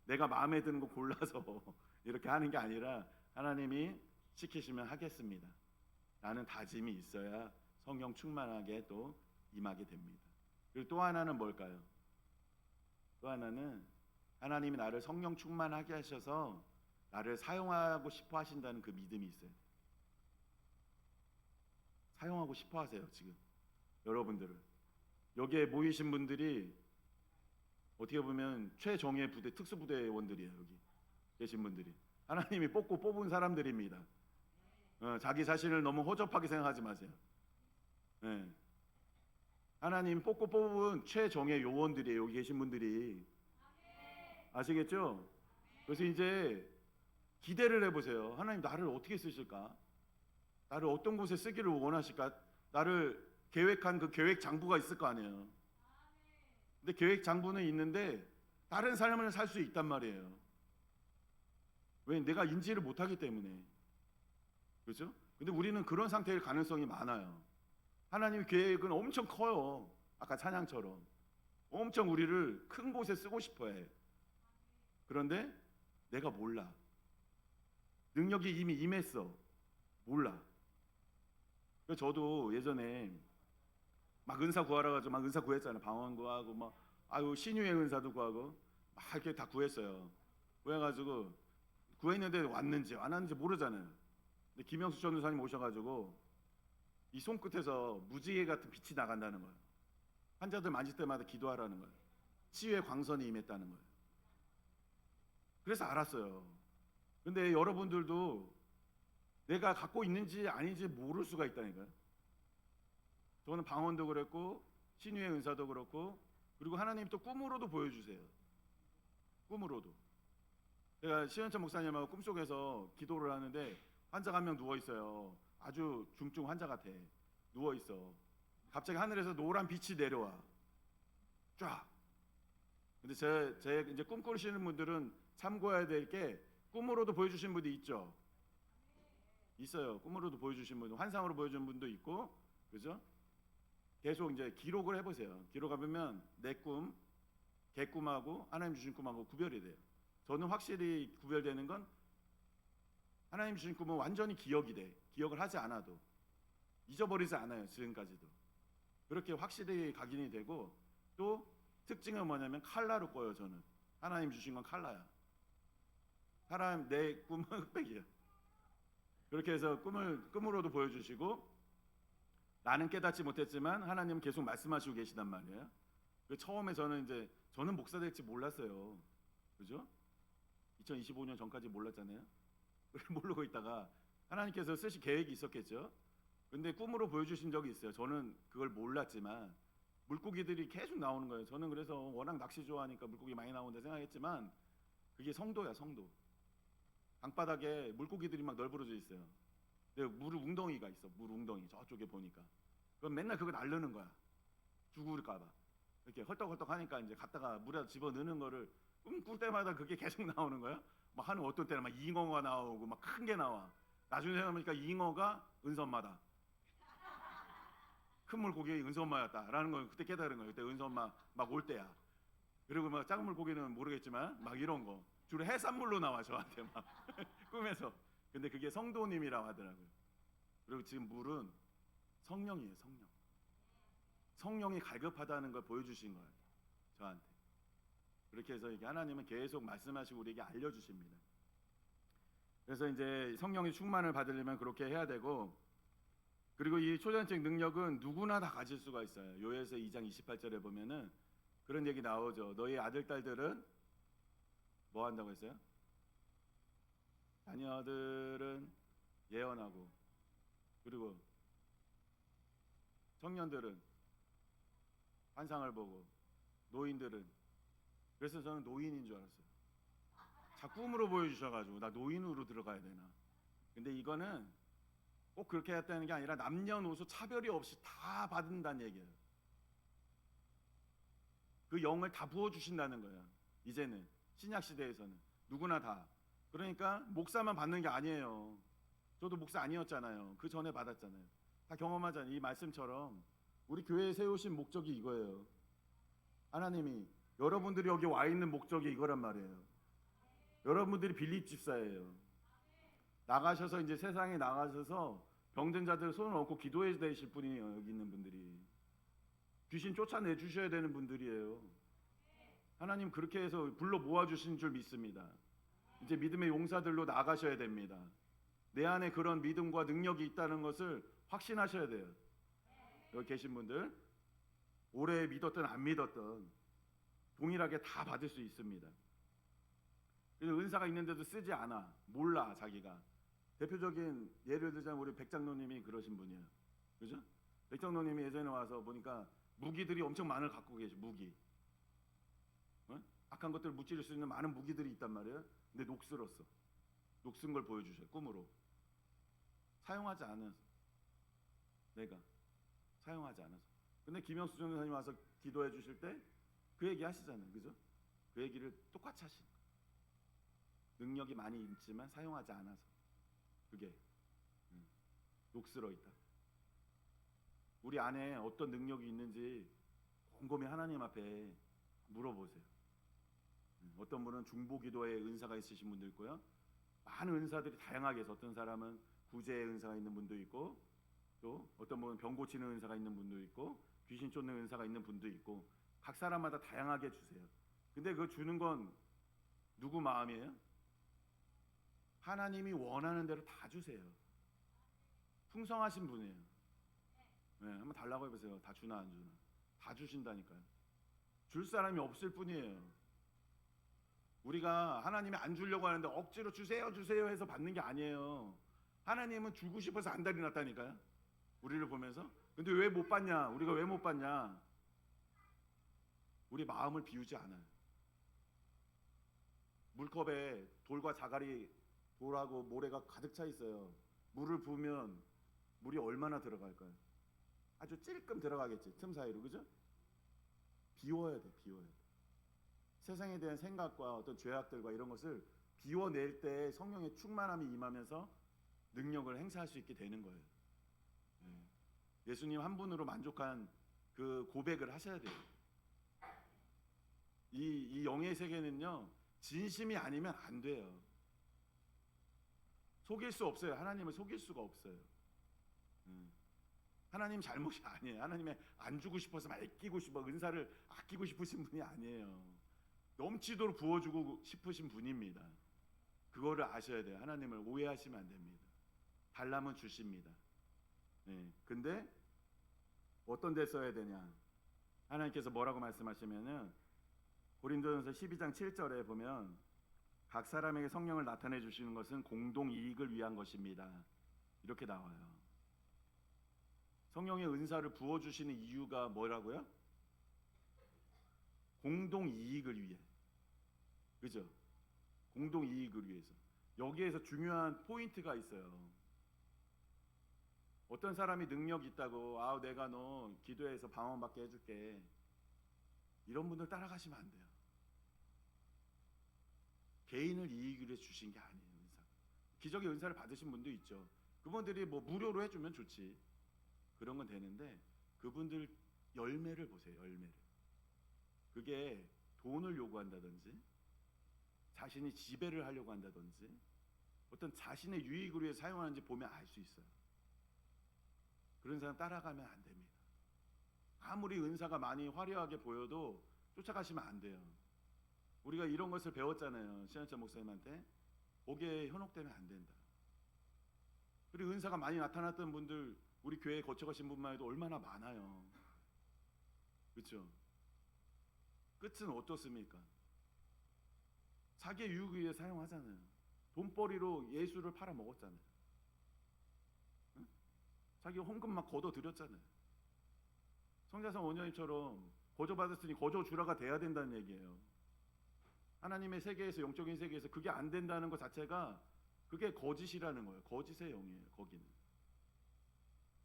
내가 마음에 드는 거 골라서 이렇게 하는 게 아니라 하나님이 시키시면 하겠습니다 라는 다짐이 있어야 성령 충만하게 또 임하게 됩니다. 그리고 또 하나는 뭘까요? 또 하나는 하나님이 나를 성령 충만하게 하셔서 나를 사용하고 싶어 하신다는 그 믿음이 있어요. 사용하고 싶어 하세요. 지금 여러분들을 여기에 모이신 분들이 어떻게 보면 최정예 부대 특수부대원들이에요. 여기 계신 분들이 하나님이 뽑고 뽑은 사람들입니다. 자기 자신을 너무 허접하게 생각하지 마세요. 예. 하나님 뽑고 뽑은 최정예 요원들이에요. 여기 계신 분들이. 아시겠죠? 그래서 이제 기대를 해보세요. 하나님 나를 어떻게 쓰실까? 나를 어떤 곳에 쓰기를 원하실까? 나를 계획한 그 계획 장부가 있을 거 아니에요. 근데 계획 장부는 있는데 다른 삶을 살 수 있단 말이에요. 왜? 내가 인지를 못하기 때문에. 그렇죠? 근데 우리는 그런 상태일 가능성이 많아요. 하나님 계획은 엄청 커요. 아까 찬양처럼 엄청 우리를 큰 곳에 쓰고 싶어해. 그런데 내가 몰라. 능력이 이미 임했어. 몰라. 그래서 저도 예전에 막 은사 구하러 가지고 막 은사 구했잖아요. 방언 구하고 막 신유의 은사도 구하고 막 이렇게 다 구했어요. 구해가지고 구했는데 왔는지 안 왔는지 모르잖아요. 근데 김영수 전도사님 오셔가지고 이 손끝에서 무지개 같은 빛이 나간다는 거예요. 환자들 만질 때마다 기도하라는 거예요. 치유의 광선이 임했다는 거예요. 그래서 알았어요. 근데 여러분들도 내가 갖고 있는지 아닌지 모를 수가 있다니까요. 저는 방언도 그랬고 신유의 은사도 그렇고, 그리고 하나님 또 꿈으로도 보여주세요. 꿈으로도. 제가 시현철 목사님하고 꿈속에서 기도를 하는데 환자가 한 명 누워있어요. 아주 중증 환자 같아. 누워있어. 갑자기 하늘에서 노란 빛이 내려와. 쫙. 근데 제 이제 꿈 꾸시는 분들은 참고해야 될 게, 꿈으로도 보여주신 분도 있죠. 있어요. 꿈으로도 보여주신 분, 환상으로 보여주는 분도 있고, 그죠? 계속 이제 기록을 해보세요. 기록하면 내 꿈, 개꿈하고 하나님 주신 꿈하고 구별이 돼요. 저는 확실히 구별되는 건 하나님 주신 꿈은 완전히 기억이 돼. 기억을 하지 않아도 잊어버리지 않아요. 지금까지도 그렇게 확실히 각인이 되고, 또 특징은 뭐냐면 칼라로 꿔요. 저는 하나님 주신 건 칼라야. 사람 내 꿈은 흑백이야. 그렇게 해서 꿈으로도 보여주시고, 나는 깨닫지 못했지만 하나님은 계속 말씀하시고 계시단 말이에요. 처음에 저는 목사 될지 몰랐어요. 그죠? 2025년 전까지 몰랐잖아요. 모르고 있다가 하나님께서 쓰실 계획이 있었겠죠. 근데 꿈으로 보여주신 적이 있어요. 저는 그걸 몰랐지만 물고기들이 계속 나오는 거예요. 저는 그래서 워낙 낚시 좋아하니까 물고기 많이 나온다 생각했지만 그게 성도야, 성도. 강바닥에 물고기들이 막 널브러져 있어요. 근데 물 웅덩이가 있어. 물 웅덩이 저쪽에 보니까. 그럼 맨날 그거 날르는 거야. 죽을까봐. 이렇게 헐떡헐떡 하니까 이제 갔다가 물에 집어 넣는 거를 꿈꿀 때마다 그게 계속 나오는 거야. 막 하는 어떤 때는 막 잉어가 나오고 막 큰 게 나와. 나중에 생각해보니까 잉어가 은선마다. 큰 물고기 은선마였다라는 걸 그때 깨달은 거예요. 그때 은선마 막 올 때야. 그리고 막 작은 물고기는 모르겠지만 막 이런 거 주로 해산물로 나와 저한테 막 꿈에서. 근데 그게 성도님이라고 하더라고요. 그리고 지금 물은 성령이에요. 성령이 갈급하다는 걸 보여주신 거예요. 저한테. 그렇게 해서 이게 하나님은 계속 말씀하시고 우리에게 알려주십니다. 그래서 이제 성령의 충만을 받으려면 그렇게 해야 되고, 그리고 이 초전적 능력은 누구나 다 가질 수가 있어요. 요엘서 2장 28절에 보면은 그런 얘기 나오죠. 너희 아들 딸들은 뭐 한다고 했어요? 자녀들은 예언하고, 그리고 청년들은 환상을 보고, 노인들은, 그래서 저는 노인인 줄 알았어요. 자꾸 꿈으로 보여주셔가지고 나 노인으로 들어가야 되나. 근데 이거는 꼭 그렇게 했다는 게 아니라 남녀노소 차별이 없이 다 받는다는 얘기예요. 그 영을 다 부어주신다는 거예요. 이제는 신약시대에서는 누구나 다. 그러니까 목사만 받는 게 아니에요. 저도 목사 아니었잖아요. 그 전에 받았잖아요. 다 경험하잖아요. 이 말씀처럼 우리 교회에 세우신 목적이 이거예요. 하나님이 여러분들이 여기 와 있는 목적이 이거란 말이에요. 여러분들이 빌립 집사예요. 나가셔서 이제 세상에 나가셔서 병든 자들 손을 얹고 기도해 되실 분이에요. 여기 있는 분들이 귀신 쫓아내 주셔야 되는 분들이에요. 하나님 그렇게 해서 불러 모아 주신 줄 믿습니다. 이제 믿음의 용사들로 나가셔야 됩니다. 내 안에 그런 믿음과 능력이 있다는 것을 확신하셔야 돼요. 여기 계신 분들 오래 믿었든 안 믿었든 동일하게 다 받을 수 있습니다. 그래서 은사가 있는데도 쓰지 않아. 몰라 자기가. 대표적인 예를 들자면 우리 백장로님이 그러신 분이에요. 그죠? 백장로님이 예전에 와서 보니까 무기들이 엄청 많을 갖고 계시. 무기. 어? 악한 것들을 무찌를 수 있는 많은 무기들이 있단 말이에요. 근데 녹슬었어. 녹슨 걸 보여주셔요. 꿈으로. 사용하지 않아서. 내가 사용하지 않아서. 근데 김영수 전도사님 와서 기도해 주실 때 그 얘기 하시잖아요. 그죠? 그 얘기를 똑같이 하시는 거예요. 능력이 많이 있지만 사용하지 않아서 그게 녹슬어 있다. 우리 안에 어떤 능력이 있는지 곰곰이 하나님 앞에 물어보세요. 어떤 분은 중보기도의 은사가 있으신 분도 있고요. 많은 은사들이 다양하게 해서 어떤 사람은 구제의 은사가 있는 분도 있고, 또 어떤 분은 병 고치는 은사가 있는 분도 있고, 귀신 쫓는 은사가 있는 분도 있고, 각 사람마다 다양하게 주세요. 근데 그거 주는 건 누구 마음이에요? 하나님이 원하는 대로 다 주세요. 풍성하신 분이에요. 네, 한번 달라고 해보세요. 다 주나 안 주나. 다 주신다니까요. 줄 사람이 없을 뿐이에요. 우리가 하나님이 안 주려고 하는데 억지로 주세요 주세요 해서 받는 게 아니에요. 하나님은 주고 싶어서 안달이 났다니까요. 우리를 보면서. 근데 왜 못 받냐? 우리가 왜 못 받냐? 우리 마음을 비우지 않아요. 물컵에 돌과 자갈이 돌하고 모래가 가득 차 있어요. 물을 부으면 물이 얼마나 들어갈까요? 아주 찔끔 들어가겠지. 틈 사이로. 그죠? 비워야 돼. 비워야 돼. 세상에 대한 생각과 어떤 죄악들과 이런 것을 비워낼 때 성령의 충만함이 임하면서 능력을 행사할 수 있게 되는 거예요. 예수님 한 분으로 만족한 그 고백을 하셔야 돼요. 이 영의 세계는요, 진심이 아니면 안 돼요. 속일 수 없어요. 하나님을 속일 수가 없어요. 하나님 잘못이 아니에요. 하나님의 안 주고 싶어서 아끼고 싶어 은사를 아끼고 싶으신 분이 아니에요. 넘치도록 부어주고 싶으신 분입니다. 그거를 아셔야 돼요. 하나님을 오해하시면 안 됩니다. 달라면 주십니다. 근데 어떤 데 써야 되냐? 하나님께서 뭐라고 말씀하시면은 고린도전서 12장 7절에 보면 각 사람에게 성령을 나타내 주시는 것은 공동 이익을 위한 것입니다. 이렇게 나와요. 성령의 은사를 부어 주시는 이유가 뭐라고요? 공동 이익을 위해. 그죠? 공동 이익을 위해서. 여기에서 중요한 포인트가 있어요. 어떤 사람이 능력 있다고 내가 너 기도해서 방언받게 해줄게. 이런 분들 따라가시면 안 돼요. 개인을 이익을 위해 주신 게 아니에요. 은사. 기적의 은사를 받으신 분도 있죠. 그분들이 뭐 무료로 해주면 좋지. 그런 건 되는데 그분들 열매를 보세요. 열매를. 그게 돈을 요구한다든지 자신이 지배를 하려고 한다든지 어떤 자신의 유익을 위해 사용하는지 보면 알 수 있어요. 그런 사람 따라가면 안 됩니다. 아무리 은사가 많이 화려하게 보여도 쫓아가시면 안 돼요. 우리가 이런 것을 배웠잖아요. 신한철 목사님한테. 거기에 현혹되면 안 된다. 그리고 은사가 많이 나타났던 분들 우리 교회에 거쳐가신 분만 해도 얼마나 많아요. 그렇죠? 끝은 어떻습니까? 자기의 유익을 위해 사용하잖아요. 돈벌이로 예수를 팔아먹었잖아요. 응? 자기 헌금 막 걷어들였잖아요. 성자성 원장님처럼 거저 받았으니 거저 주라가 돼야 된다는 얘기예요. 하나님의 세계에서 영적인 세계에서 그게 안 된다는 것 자체가 그게 거짓이라는 거예요. 거짓의 영이에요. 거기는.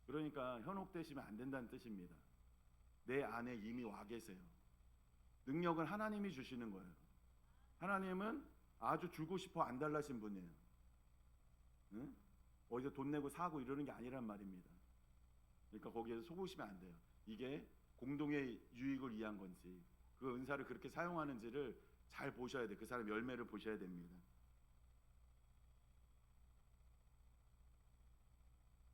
그러니까 현혹되시면 안 된다는 뜻입니다. 내 안에 이미 와 계세요. 능력은 하나님이 주시는 거예요. 하나님은 아주 주고 싶어 안 달라신 분이에요. 응? 어디서 돈 내고 사고 이러는 게 아니란 말입니다. 그러니까 거기에서 속으시면 안 돼요. 이게 공동의 유익을 위한 건지 그 은사를 그렇게 사용하는지를 잘 보셔야 돼요. 그 사람 열매를 보셔야 됩니다.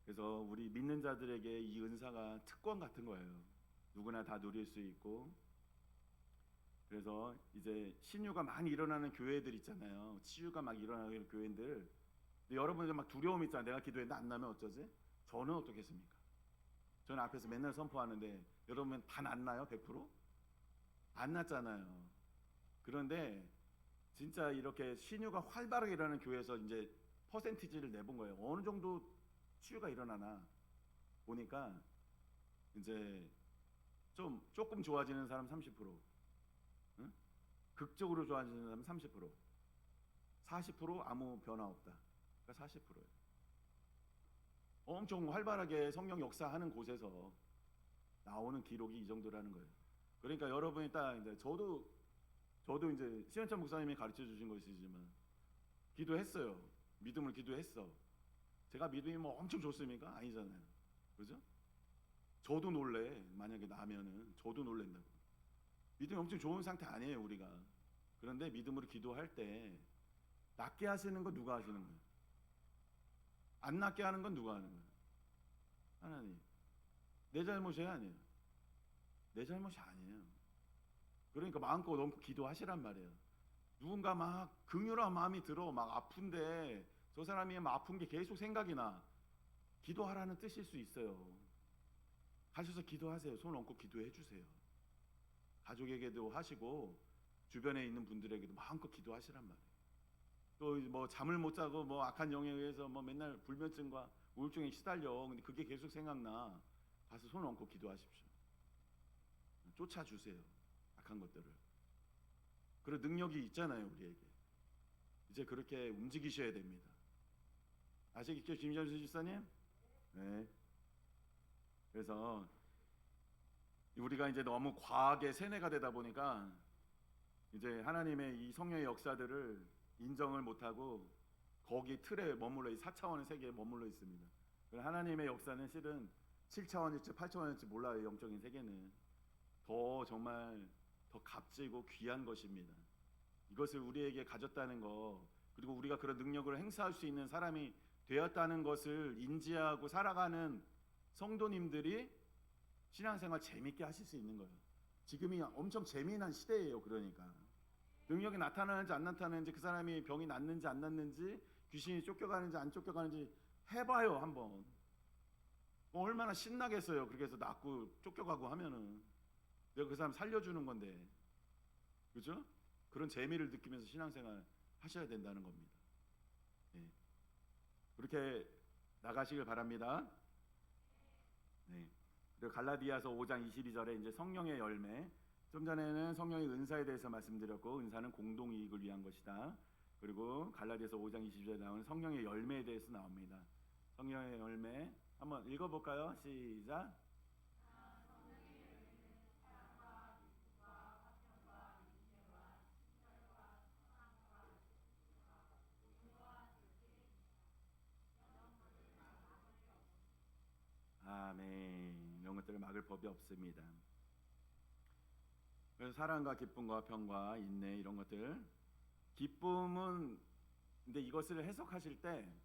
그래서 우리 믿는 자들에게 이 은사가 특권 같은 거예요. 누구나 다 누릴 수 있고. 그래서 이제 신유가 많이 일어나는 교회들 있잖아요. 치유가 막 일어나는 교회들. 근데 여러분들 막 두려움 있잖아요. 내가 기도했는데 안 나면 어쩌지? 저는 어떻겠습니까? 저는 앞에서 맨날 선포하는데 여러분 다 났나요? 100%? 안 났잖아요. 그런데 진짜 이렇게 신유가 활발하게 일어나는 교회에서 이제 퍼센티지를 내본 거예요. 어느 정도 치유가 일어나나 보니까 이제 조금 좋아지는 사람 30%, 응? 극적으로 좋아지는 사람 30%, 40% 아무 변화 없다. 그러니까 40%예요. 엄청 활발하게 성령 역사하는 곳에서 나오는 기록이 이 정도라는 거예요. 그러니까 여러분이 딱 이제 저도 이제 시현찬 목사님이 가르쳐 주신 것이지만 기도했어요. 믿음을 기도했어. 제가 믿음이 뭐 엄청 좋습니까? 아니잖아요. 그죠? 저도 놀래. 만약에 나면은 저도 놀랜다고. 믿음이 엄청 좋은 상태 아니에요, 우리가. 그런데 믿음으로 기도할 때 낫게 하시는 건 누가 하시는 거예요? 안 낫게 하는 건 누가 하는 거예요? 하나님. 내 잘못이 아니에요. 내 잘못이 아니에요. 그러니까 마음껏 넘고 기도하시란 말이에요. 누군가 막 긍휼한 마음이 들어 막 아픈데 저 사람이 막 아픈 게 계속 생각이 나. 기도하라는 뜻일 수 있어요. 가셔서 기도하세요. 손 얹고 기도해 주세요. 가족에게도 하시고 주변에 있는 분들에게도 마음껏 기도하시란 말이에요. 또 뭐 잠을 못 자고 뭐 악한 영에 의해서 뭐 맨날 불면증과 우울증에 시달려. 근데 그게 계속 생각나. 가서 손 얹고 기도하십시오. 쫓아주세요. 악한 것들을. 그런 능력이 있잖아요, 우리에게. 이제 그렇게 움직이셔야 됩니다. 아시겠죠, 김jam수 집사님? 네. 그래서 우리가 이제 너무 과하게 세뇌가 되다 보니까 이제 하나님의 이 성령의 역사들을 인정을 못하고 거기 틀에 머물러 4차원의 세계에 머물러 있습니다. 하나님의 역사는 실은 7차원일지 8차원일지 몰라요. 영적인 세계는 더 정말 더 값지고 귀한 것입니다. 이것을 우리에게 가졌다는 것, 그리고 우리가 그런 능력을 행사할 수 있는 사람이 되었다는 것을 인지하고 살아가는 성도님들이 신앙생활 재밌게 하실 수 있는 거예요. 지금이 엄청 재미난 시대예요. 그러니까 능력이 나타나는지 안 나타나는지, 그 사람이 병이 낫는지 안 낫는지, 귀신이 쫓겨가는지 안 쫓겨가는지 해봐요 한번. 뭐 얼마나 신나겠어요. 그렇게 해서 낫고 쫓겨가고 하면은 내가 그 사람 살려주는 건데, 그죠? 그런 재미를 느끼면서 신앙생활 하셔야 된다는 겁니다. 네. 그렇게 나가시길 바랍니다. 네. 그리고 갈라디아서 5장 22절에 이제 성령의 열매, 좀 전에는 성령의 은사에 대해서 말씀드렸고, 은사는 공동 이익을 위한 것이다. 그리고 갈라디아서 5장 22절에 나오는 성령의 열매에 대해서 나옵니다. 성령의 열매 한번 읽어볼까요? 시작. 아멘. 이런 것들을 막을 법이 없습니다. 그래서 사랑과 기쁨과 평과 인내, 이런 것들. 기쁨은 근데 이것을 해석하실 때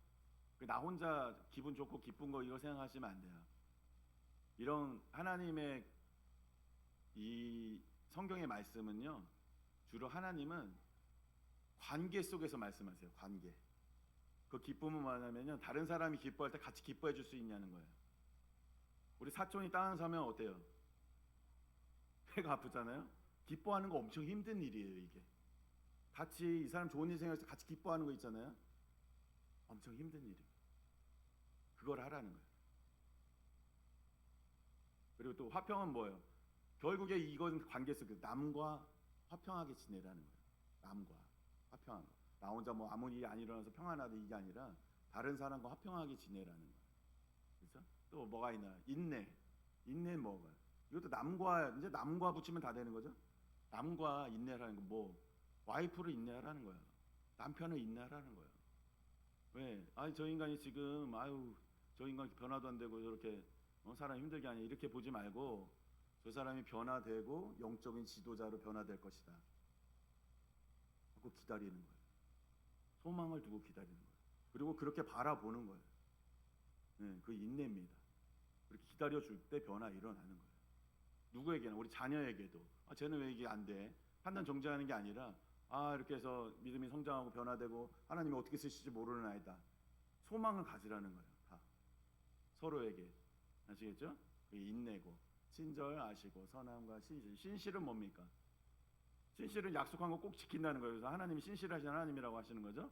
나 혼자 기분 좋고 기쁜 거 이거 생각하시면 안 돼요. 이런 하나님의 이 성경의 말씀은요, 주로 하나님은 관계 속에서 말씀하세요. 관계. 그 기쁨은 뭐냐면요, 다른 사람이 기뻐할 때 같이 기뻐해 줄 수 있냐는 거예요. 우리 사촌이 땅을 사면 어때요? 배가 아프잖아요. 기뻐하는 거 엄청 힘든 일이에요. 이게 같이 이 사람 좋은 일 생각해서 같이 기뻐하는 거 있잖아요. 엄청 힘든 일이에요. 그걸 하라는 거예요. 그리고 또 화평은 뭐예요? 결국에 이건 관계 속에 남과 화평하게 지내라는 거예요. 남과 화평한 거. 나 혼자 뭐 아무 일이 안 일어나서 평안하다 이게 아니라 다른 사람과 화평하게 지내라는 거예요. 그렇죠? 또 뭐가 있나? 인내. 인내는 뭐가? 이것도 남과 붙이면 다 되는 거죠. 남과 인내라는 거 뭐? 와이프를 인내하라는 거야. 남편을 인내하라는 거야. 왜? 아니 저 인간이 지금 저 인간 변화도 안 되고 저렇게 사람 힘들게 하냐 이렇게 보지 말고 저 사람이 변화되고 영적인 지도자로 변화될 것이다 하고 기다리는 거예요. 소망을 두고 기다리는 거예요. 그리고 그렇게 바라보는 거예요. 네, 그 인내입니다. 그렇게 기다려줄 때 변화 일어나는 거예요. 누구에게나, 우리 자녀에게도 쟤는 왜 이게 안 돼? 판단 정죄하는 게 아니라 이렇게 해서 믿음이 성장하고 변화되고 하나님이 어떻게 쓰실지 모르는 아이다. 소망을 가지라는 거예요. 다 서로에게. 아시겠죠? 인내고 친절하시고 선함과 신실. 신실은 뭡니까? 신실은 약속한 거 꼭 지킨다는 거예요. 그래서 하나님이 신실하신 하나님이라고 하시는 거죠.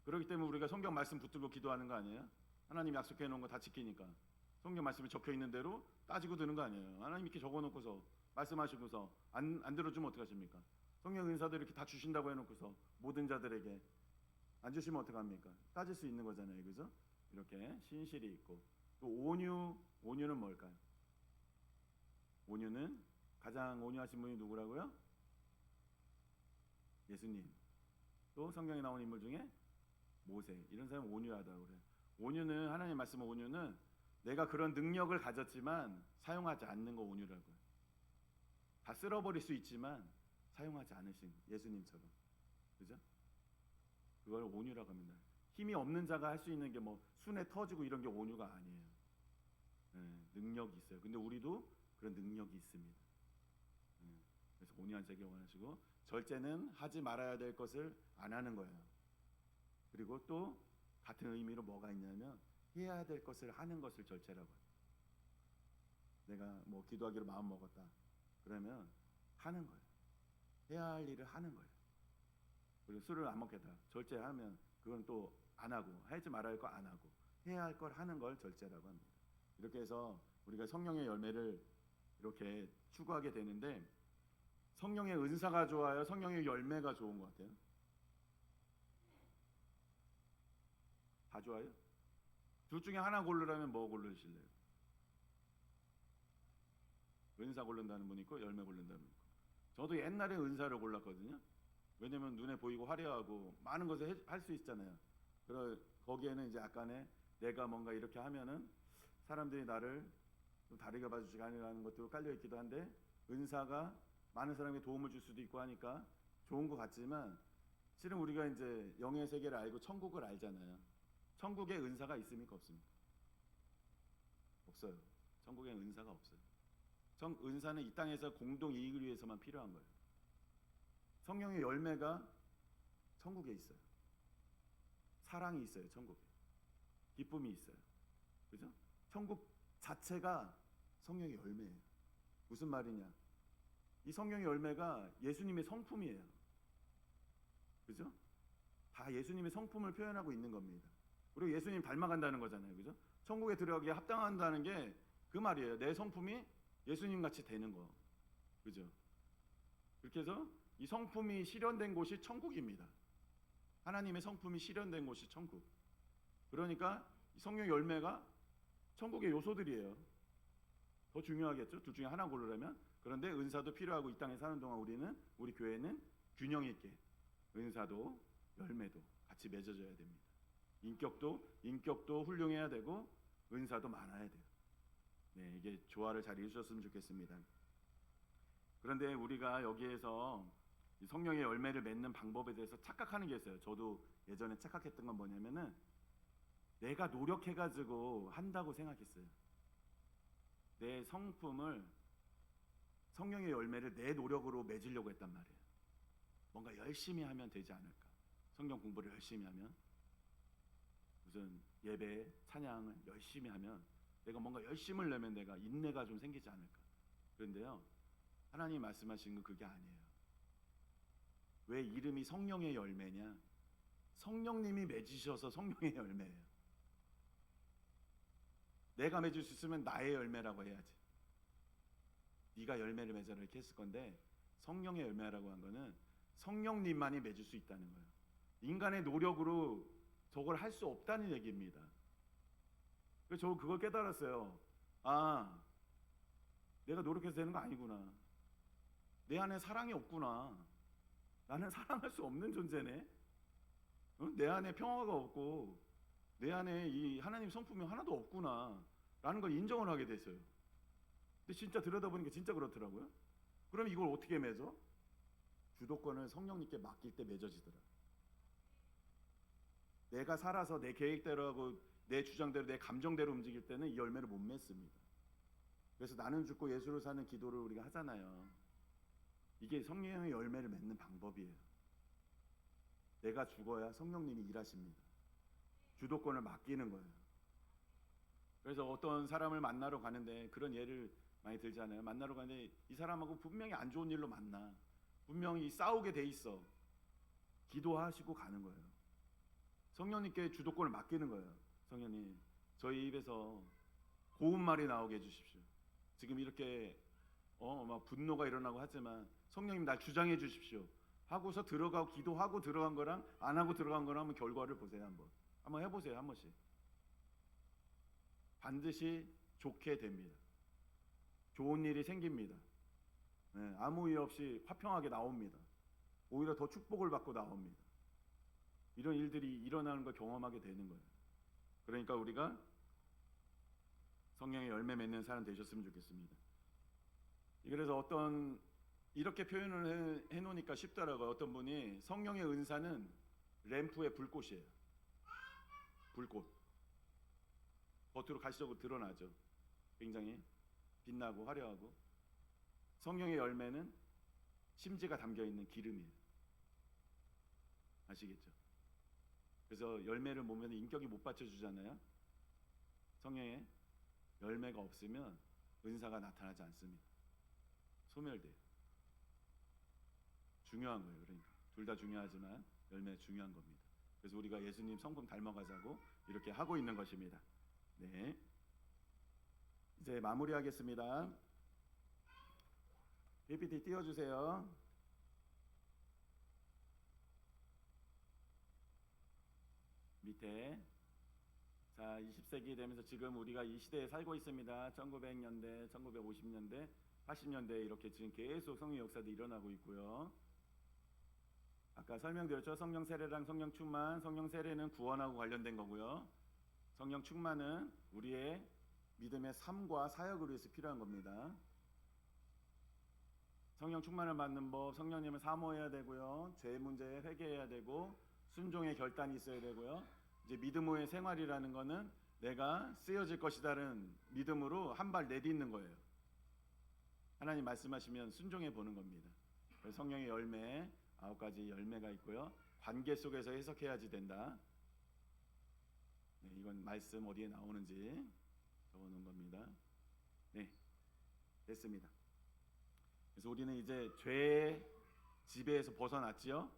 그렇기 때문에 우리가 성경 말씀 붙들고 기도하는 거 아니에요? 하나님 약속해 놓은 거 다 지키니까 성경 말씀에 적혀 있는 대로 따지고 드는 거 아니에요? 하나님 이렇게 적어 놓고서 말씀하시고서 안 들어주면 어떡하십니까? 성령 은사도 이렇게 다 주신다고 해놓고서 모든 자들에게 안 주시면 어떡합니까? 따질 수 있는 거잖아요, 그죠? 이렇게 신실이 있고 또 온유는 뭘까요? 온유는 가장 온유하신 분이 누구라고요? 예수님. 또 성경에 나온 인물 중에 모세. 이런 사람은 온유하다고 그래요. 온유는 하나님 말씀은 온유는 내가 그런 능력을 가졌지만 사용하지 않는 거 온유라고요. 다 쓸어버릴 수 있지만 사용하지 않으신 예수님처럼. 그죠? 그걸 온유라고 합니다. 힘이 없는 자가 할 수 있는 게 뭐 순에 터지고 이런 게 온유가 아니에요. 능력이 있어요. 근데 우리도 그런 능력이 있습니다. 그래서 온유한 자에게 원하시고 절제는 하지 말아야 될 것을 안 하는 거예요. 그리고 또 같은 의미로 뭐가 있냐면 해야 될 것을 하는 것을 절제라고 해요. 내가 뭐 기도하기로 마음 먹었다. 그러면 하는 거예요. 해야 할 일을 하는 거예요. 그리고 술을 안 먹겠다. 절제하면 그건 또 안 하고 하지 말아야 할 거 안 하고 해야 할 걸 하는 걸 절제라고 합니다. 이렇게 해서 우리가 성령의 열매를 이렇게 추구하게 되는데 성령의 은사가 좋아요? 성령의 열매가 좋은 것 같아요? 다 좋아요? 둘 중에 하나 고르라면 뭐 고르실래요? 은사 고른다는 분 있고 열매 고른다는 분 있고. 저도 옛날에 은사를 골랐거든요. 왜냐면 눈에 보이고 화려하고 많은 것을 할 수 있잖아요. 거기에는 이제 약간의 내가 뭔가 이렇게 하면은 사람들이 나를 좀 다르게 봐주지가 아니라는 것도 깔려 있기도 한데 은사가 많은 사람에게 도움을 줄 수도 있고 하니까 좋은 것 같지만 실은 우리가 이제 영의 세계를 알고 천국을 알잖아요. 천국에 은사가 있습니까? 없습니까? 없어요. 천국에 은사가 없어요. 은사는 이 땅에서 공동 이익을 위해서만 필요한 거예요. 성령의 열매가 천국에 있어요. 사랑이 있어요. 천국에. 기쁨이 있어요. 그죠? 천국 자체가 성령의 열매예요. 무슨 말이냐? 이 성령의 열매가 예수님의 성품이에요. 그죠? 다 예수님의 성품을 표현하고 있는 겁니다. 그리고 예수님 닮아간다는 거잖아요. 그죠? 천국에 들어가기에 합당한다는 게 그 말이에요. 내 성품이 예수님 같이 되는 거. 그죠? 그렇게 해서 이 성품이 실현된 곳이 천국입니다. 하나님의 성품이 실현된 곳이 천국. 그러니까 성령 열매가 천국의 요소들이에요. 더 중요하겠죠? 둘 중에 하나 고르려면. 그런데 은사도 필요하고 이 땅에 사는 동안 우리 교회는 균형 있게 은사도 열매도 같이 맺어져야 됩니다. 인격도 훌륭해야 되고 은사도 많아야 돼요. 네, 이게 조화를 잘 이루셨으면 좋겠습니다. 그런데 우리가 여기에서 성령의 열매를 맺는 방법에 대해서 착각하는 게 있어요. 저도 예전에 착각했던 건 뭐냐면은 내가 노력해가지고 한다고 생각했어요. 내 성품을 성령의 열매를 내 노력으로 맺으려고 했단 말이에요. 뭔가 열심히 하면 되지 않을까? 성경 공부를 열심히 하면 무슨 예배, 찬양을 열심히 하면 내가 뭔가 열심을 내면 내가 인내가 좀 생기지 않을까? 그런데요, 하나님이 말씀하신 건 그게 아니에요. 왜 이름이 성령의 열매냐? 성령님이 맺으셔서 성령의 열매예요. 내가 맺을 수 있으면 나의 열매라고 해야지. 네가 열매를 맺어라 이렇게 했을 건데 성령의 열매라고 한 거는 성령님만이 맺을 수 있다는 거예요. 인간의 노력으로 저걸 할 수 없다는 얘기입니다. 그래서 저 그걸 깨달았어요. 아, 내가 노력해서 되는 거 아니구나. 내 안에 사랑이 없구나. 나는 사랑할 수 없는 존재네. 내 안에 평화가 없고 내 안에 이 하나님 성품이 하나도 없구나 라는 걸 인정을 하게 됐어요. 근데 진짜 들여다보니까 진짜 그렇더라고요. 그럼 이걸 어떻게 맺어? 주도권을 성령님께 맡길 때 맺어지더라. 내가 살아서 내 계획대로 하고 내 주장대로 내 감정대로 움직일 때는 이 열매를 못 맺습니다. 그래서 나는 죽고 예수로 사는 기도를 우리가 하잖아요. 이게 성령의 열매를 맺는 방법이에요. 내가 죽어야 성령님이 일하십니다. 주도권을 맡기는 거예요. 그래서 어떤 사람을 만나러 가는데 그런 예를 많이 들잖아요. 만나러 가는데 이 사람하고 분명히 안 좋은 일로 만나. 분명히 싸우게 돼 있어. 기도하시고 가는 거예요. 성령님께 주도권을 맡기는 거예요. 성령님, 저희 입에서 고운 말이 나오게 해주십시오. 지금 이렇게 막 분노가 일어나고 하지만 성령님 날 주장해 주십시오. 하고서 들어가고 기도하고 들어간 거랑 안 하고 들어간 거랑 한번 결과를 보세요. 한번 해보세요. 한 번씩. 반드시 좋게 됩니다. 좋은 일이 생깁니다. 네, 아무 일 없이 화평하게 나옵니다. 오히려 더 축복을 받고 나옵니다. 이런 일들이 일어나는 걸 경험하게 되는 거예요. 그러니까 우리가 성령의 열매 맺는 사람 되셨으면 좋겠습니다. 그래서 이렇게 표현을 해놓으니까 쉽더라고요. 어떤 분이 성령의 은사는 램프의 불꽃이에요. 불꽃. 겉으로 가시적으로 드러나죠. 굉장히 빛나고 화려하고. 성령의 열매는 심지가 담겨있는 기름이에요. 아시겠죠? 그래서 열매를 보면 인격이 못 받쳐주잖아요. 성령의 열매가 없으면 은사가 나타나지 않습니다. 소멸돼요. 중요한 거예요. 그러니까 둘 다 중요하지만 열매 중요한 겁니다. 그래서 우리가 예수님 성품 닮아가자고 이렇게 하고 있는 것입니다. 네, 이제 마무리하겠습니다. PPT 띄워주세요. 밑에. 자, 20세기 되면서 지금 우리가 이 시대에 살고 있습니다. 1900년대, 1950년대, 80년대 이렇게 지금 계속 성령 역사들이 일어나고 있고요. 아까 설명드렸죠. 성령 세례랑 성령 충만. 성령 세례는 구원하고 관련된 거고요. 성령 충만은 우리의 믿음의 삶과 사역을 위해서 필요한 겁니다. 성령 충만을 받는 법, 성령님을 사모해야 되고요. 죄 문제에 회개해야 되고 순종의 결단이 있어야 되고요. 이제 믿음의 생활이라는 거는 내가 쓰여질 것이다는 믿음으로 한 발 내딛는 거예요. 하나님 말씀하시면 순종해 보는 겁니다. 성령의 열매 9가지 열매가 있고요. 관계 속에서 해석해야지 된다. 네, 이건 말씀 어디에 나오는지 적어놓은 겁니다. 네, 됐습니다. 그래서 우리는 이제 죄의 지배에서 벗어났지요.